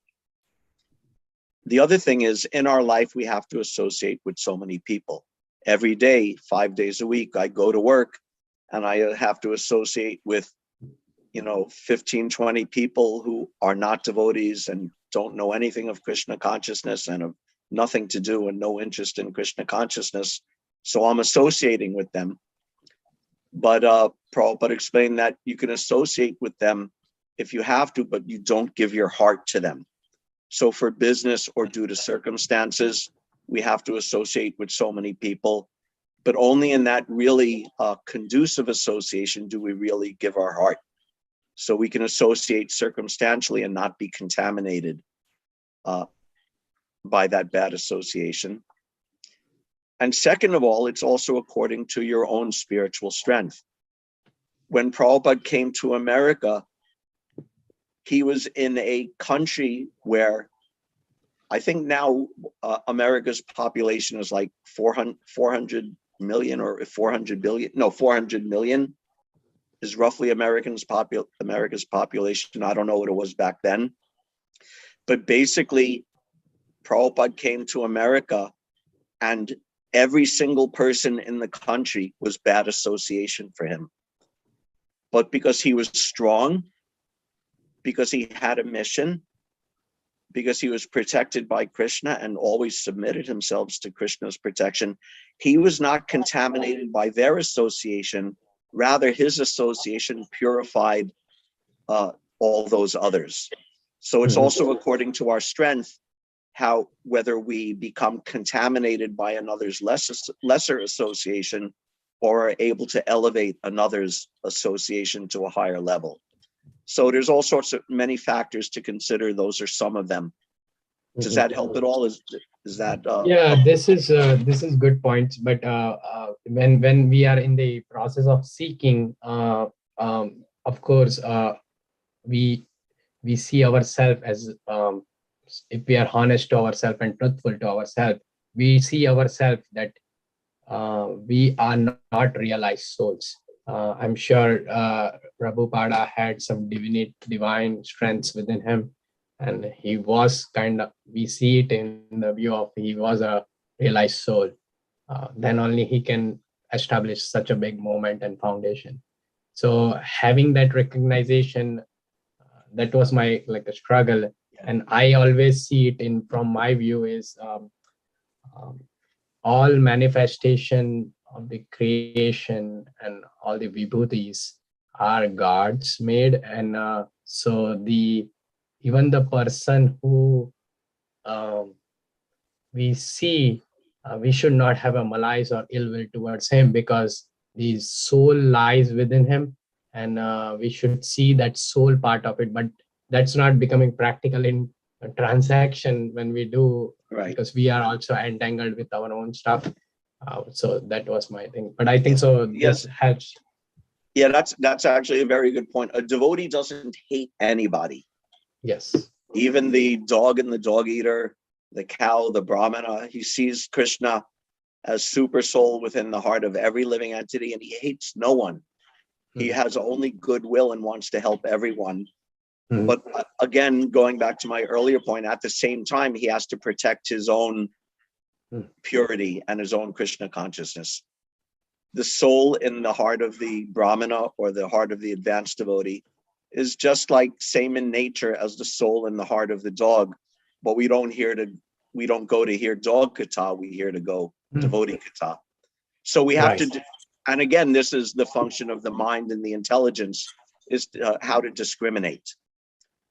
The other thing is, in our life, we have to associate with so many people. Every day, 5 days a week, I go to work and I have to associate with 15, 20 people who are not devotees and don't know anything of Krishna consciousness and have nothing to do and no interest in Krishna consciousness. So I'm associating with them. But Prabhupada explained that you can associate with them if you have to, but you don't give your heart to them. So for business or due to circumstances, we have to associate with so many people, but only in that really conducive association do we really give our heart. So we can associate circumstantially and not be contaminated by that bad association. And second of all, it's also according to your own spiritual strength. When Prabhupada came to America, he was in a country where I think now America's population is like 400 million or 400 billion. No, 400 million is roughly America's population. I don't know what it was back then. But basically, Prabhupada came to America and every single person in the country was bad association for him. But because he was strong, because he had a mission, because he was protected by Krishna and always submitted himself to Krishna's protection, he was not contaminated by their association. Rather, his association purified all those others. So it's also according to our strength, whether we become contaminated by another's lesser association or are able to elevate another's association to a higher level. So there's all sorts of many factors to consider. Those are some of them. Does that help at all? Is that? Yeah, this is good points. But when we are in the process of seeking, of course, we see ourselves as if we are honest to ourselves and truthful to ourselves, we see ourselves that we are not realized souls. I'm sure Prabhupada had some divine strengths within him, and he was we see it in the view of he was a realized soul. Then only he can establish such a big movement and foundation. So having that recognition, that was my a struggle, and I always see it from my view is all manifestation of the creation and all the vibhutis are God's made, and So even the person who we see, we should not have a malice or ill will towards him, because the soul lies within him, and we should see that soul part of it. But that's not becoming practical in a transaction when we do, Right. because we are also entangled with our own stuff. So that was my thing. But I think so. This helps. Yeah, that's actually a very good point. A devotee doesn't hate anybody. Yes. Even the dog and the dog eater, the cow, the brahmana, he sees Krishna as super soul within the heart of every living entity, and he hates no one. He has only goodwill and wants to help everyone. But again, going back to my earlier point, at the same time, he has to protect his own purity and his own Krishna consciousness. The soul in the heart of the brahmana or the heart of the advanced devotee is just like same in nature as the soul in the heart of the dog. But we don't go to hear dog kata, we hear to go devotee kata. So we have to, and again, this is the function of the mind and the intelligence, is how to discriminate.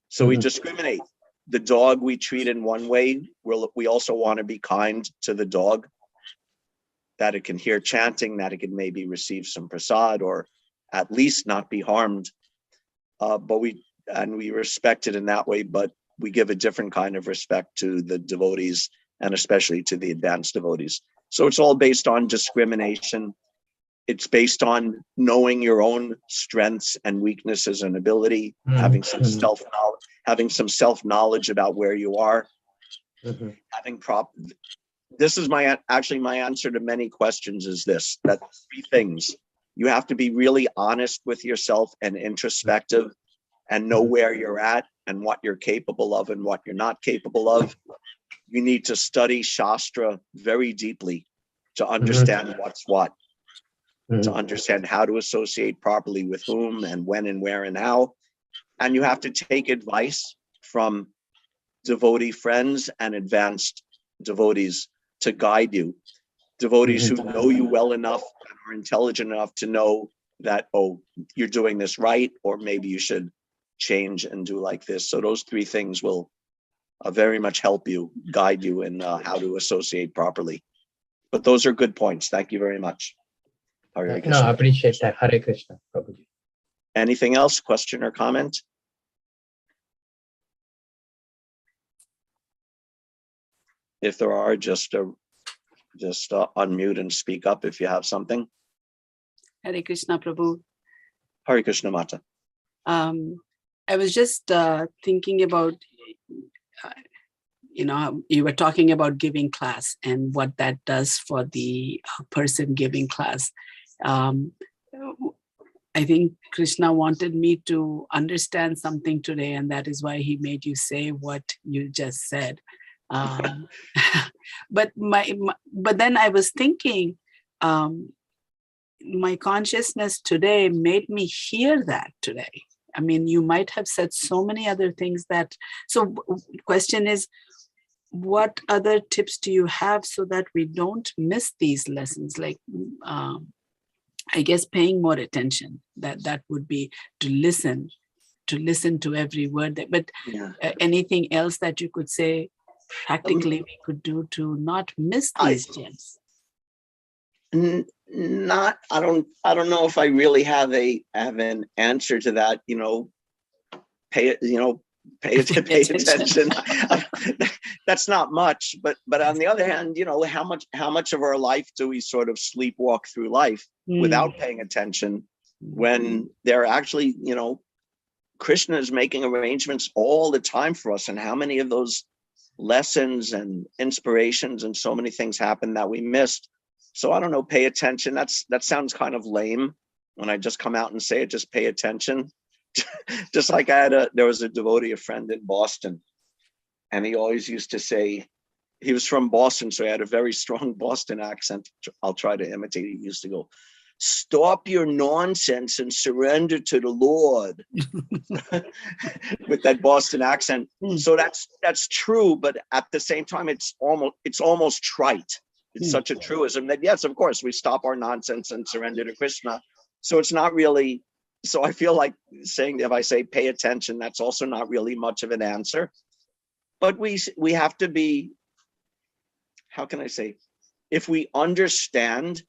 So we discriminate. The dog we treat in one way, we also want to be kind to the dog, that it can hear chanting, that it can maybe receive some prasad, or at least not be harmed. But we respect it in that way, but we give a different kind of respect to the devotees, and especially to the advanced devotees. So it's all based on discrimination. It's based on knowing your own strengths and weaknesses and ability, having some self-knowledge about where you are, this is my answer to many questions is that three things. You have to be really honest with yourself and introspective, and know where you're at and what you're capable of and what you're not capable of. You need to study Shastra very deeply to understand what's what, to understand how to associate properly with whom and when and where and how. And you have to take advice from devotee friends and advanced devotees to guide you. Devotees who know you well enough and are intelligent enough to know that, oh, you're doing this right, or maybe you should change and do like this. So those three things will very much help you, guide you in how to associate properly. But those are good points. Thank you very much. Hare Krishna. No, I appreciate that. Hare Krishna, Prabhuji. Anything else? Question or comment? If there are, just unmute and speak up if you have something. Hare Krishna, Prabhu. Hare Krishna, Mata. I was just thinking about, you were talking about giving class and what that does for the person giving class. I think Krishna wanted me to understand something today, and that is why he made you say what you just said. But then I was thinking, my consciousness today made me hear that today. I mean, you might have said so many other things that, so question is, what other tips do you have so that we don't miss these lessons? Like, I guess paying more attention, that would be to listen to every word. But anything else that you could say practically we could do to not miss these gems? I don't know if I really have an answer to that. Pay attention. That's not much, but on the other hand, how much of our life do we sort of sleepwalk through life without paying attention, when they're actually, Krishna is making arrangements all the time for us, and how many of those lessons and inspirations and so many things happen that we missed. So I don't know, pay attention. That sounds kind of lame when I just come out and say it, just pay attention. Just like there was a devotee, a friend in Boston, and he always used to say, he was from Boston, so he had a very strong Boston accent. I'll try to imitate. He used to go, "Stop your nonsense and surrender to the Lord," with that Boston accent. So that's true, but at the same time, it's almost trite. It's such a truism that, yes, of course, we stop our nonsense and surrender to Krishna. So it's not really So I feel like saying, if I say pay attention, that's also not really much of an answer. But we have to be, how can I say, if we understand,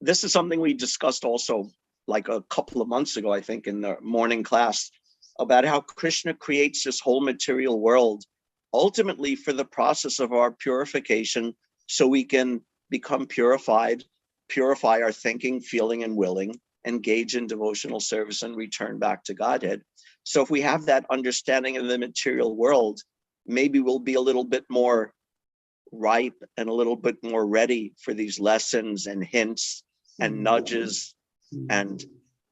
this is something we discussed also like a couple of months ago, I think, in the morning class, about how Krishna creates this whole material world ultimately for the process of our purification, so we can become purified, purify our thinking, feeling, and willing, engage in devotional service, and return back to Godhead. So if we have that understanding of the material world, maybe we'll be a little bit more ripe and a little bit more ready for these lessons and hints and nudges and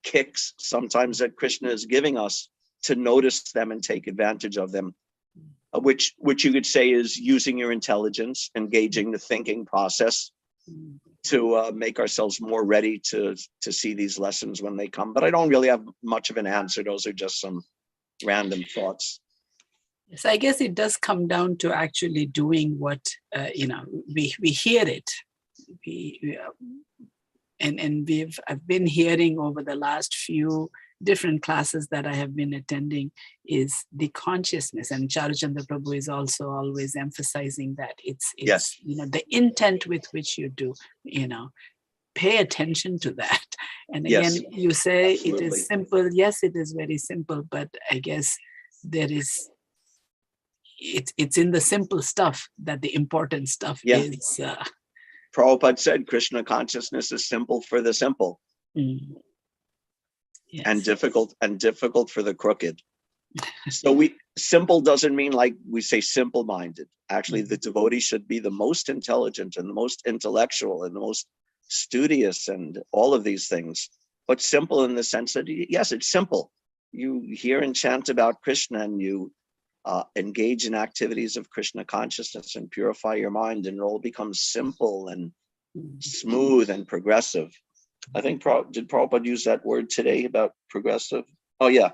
kicks sometimes that Krishna is giving us, to notice them and take advantage of them, which you could say is using your intelligence, engaging the thinking process to make ourselves more ready to see these lessons when they come. But I don't really have much of an answer. Those are just some random thoughts. Yes, I guess it does come down to actually doing what, we hear it. I've been hearing over the last few different classes that I have been attending is the consciousness, and Charachandra Prabhu is also always emphasizing that it's Yes. The intent with which you do, pay attention to that. And again, Yes, you say absolutely. it is simple. Yes, it is very simple, but I guess it's in the simple stuff that the important stuff is. Prabhupada said Krishna consciousness is simple for the simple. Yes. And difficult for the crooked. So simple doesn't mean like we say simple-minded. Actually, the devotee should be the most intelligent and the most intellectual and the most studious and all of these things. But simple in the sense that, yes, it's simple. You hear and chant about Krishna, and you engage in activities of Krishna consciousness and purify your mind, and it all becomes simple and smooth and progressive. I think, did Prabhupada use that word today about progressive? Oh yeah.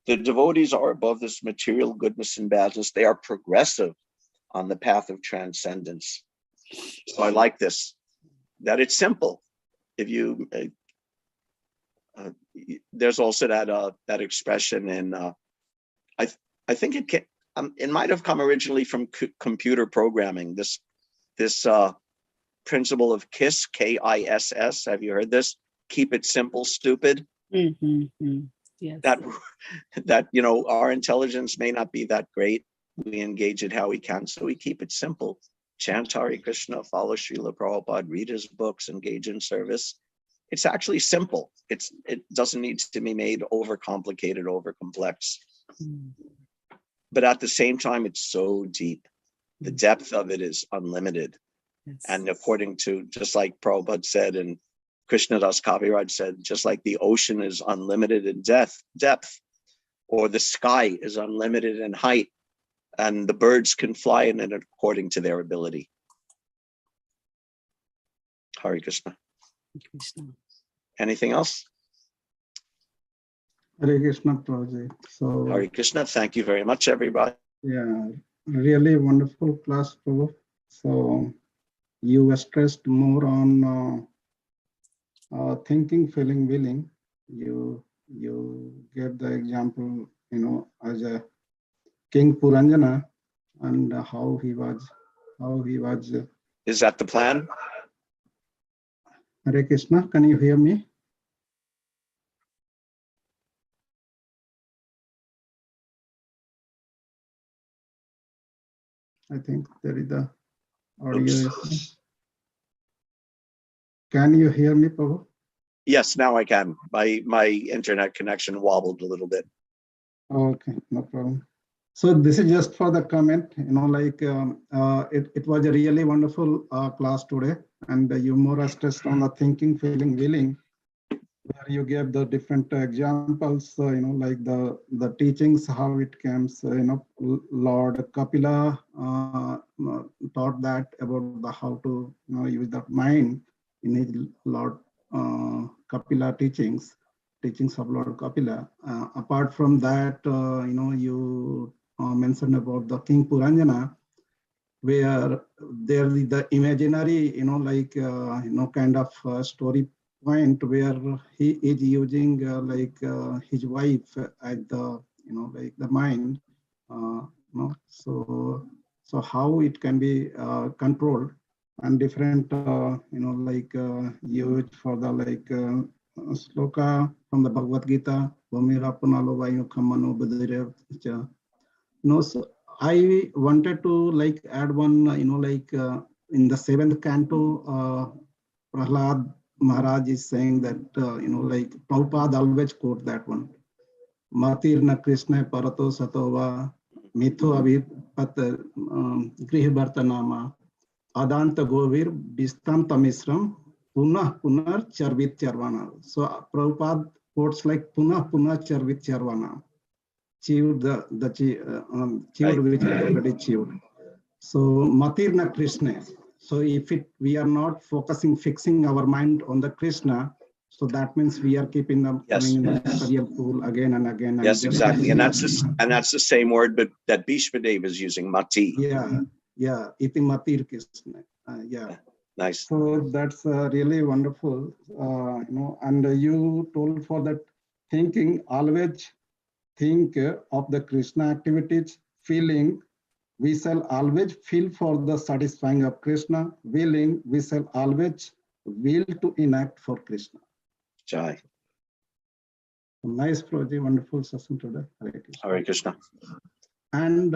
The devotees are above this material goodness and badness. They are progressive on the path of transcendence. So I like this, that it's simple. If you, there's also that expression in, I think it might have come originally from computer programming. This principle of KISS, K-I-S-S. Have you heard this? Keep it simple, stupid. Yes. That our intelligence may not be that great. We engage it how we can, so we keep it simple. Chant Hare Krishna, follow Srila Prabhupada, read his books, engage in service. It's actually simple. It doesn't need to be made overcomplicated, over complex. But at the same time, it's so deep. The depth of it is unlimited. Yes. And according to, just like Prabhupada said, and Krishnadas Kaviraj said, just like the ocean is unlimited in depth, or the sky is unlimited in height, and the birds can fly in it according to their ability. Hare Krishna. Krishna. Anything else? Hare Krishna, Prabhuji. So, Hare Krishna. Thank you very much, everybody. yeah, really wonderful class, Prabhu. So you stressed more on thinking, feeling, willing. You gave the example, as a King Puranjana, and how he was. Is that the plan? Hare Krishna, can you hear me? I think there is the audio. Can you hear me, Prabhu? Yes, now I can. My internet connection wobbled a little bit. Okay, no problem. So this is just for the comment, it was a really wonderful class today, and you more stressed on the thinking, feeling, willing, where you gave the different examples, like the teachings, how it comes, Lord Kapila taught that about how to use the mind in his Lord Kapila teachings of Lord Kapila. Apart from that, you mentioned about the King Puranjana, where there is the imaginary, kind of story point where he is using his wife as the like the mind. So how it can be controlled, and different used for the sloka from the Bhagavad Gita. So I wanted to add one, in the 7th canto, Prahlad Maharaj is saying that, Prabhupada always quote that one. Matirna Krishna Parato Satova Mitho Avipat Griha Bhartanama Adanta Govir Bistanta Misram Punah Punar Charvit Charvana. So Prabhupada quotes like Punah Punah Charvit Charvana. Chewed chewed which is already chewed. So Matirna Krishna. So if we are not fixing our mind on the Krishna, so that means we are keeping them coming in the material pool again and again. Yes, exactly. And that's the same word, but that Bhishmadev is using, mati. Yeah. Iti matir Krishna. Yeah. Nice. So that's really wonderful. And you told for that thinking, always think of the Krishna activities, feeling. We shall always feel for the satisfying of Krishna. Willing, we shall always will to enact for Krishna. Jai. Nice project, wonderful session today. Hare Krishna. And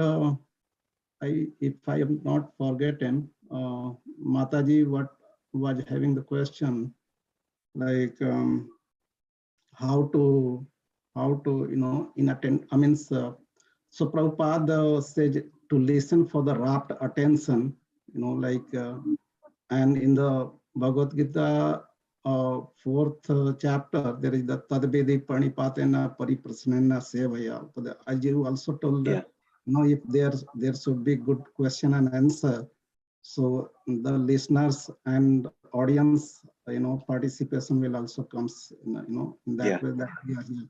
if I am not forgotten, Mataji, what was having the question, how to inattention. I mean, so Prabhupada said to listen for the rapt attention, and in the Bhagavad Gita 4th chapter, there is the Tadvedi Pranipatena Pariprasnena Sevaya. As you also told, if there should be good question and answer, so the listeners and audience, participation will also comes, in that way that we are here.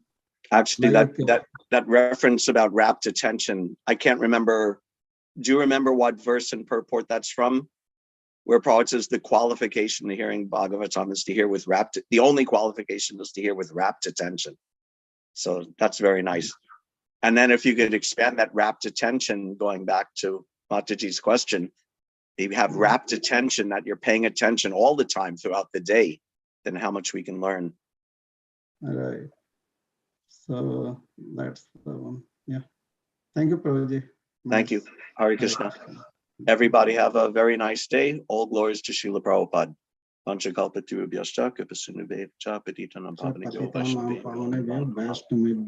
Actually, that reference about rapt attention, I can't remember. Do you remember what verse and purport that's from? Where Prabhupada says the qualification to hearing Bhagavatam is to hear with rapt. The only qualification is to hear with rapt attention. So that's very nice. And then if you could expand that rapt attention, going back to Mataji's question, if you have rapt attention, that you're paying attention all the time throughout the day, then how much we can learn. All right. So that's the one. Yeah. Thank you, Prabhuji. Thank you. Hare Krishna. Everybody have a very nice day. All glories to Srila Prabhupada. Panchakalpatarubhyascha, Kripasinubhya, Patitanam Pavanebhyo, Vaishnavebhyo.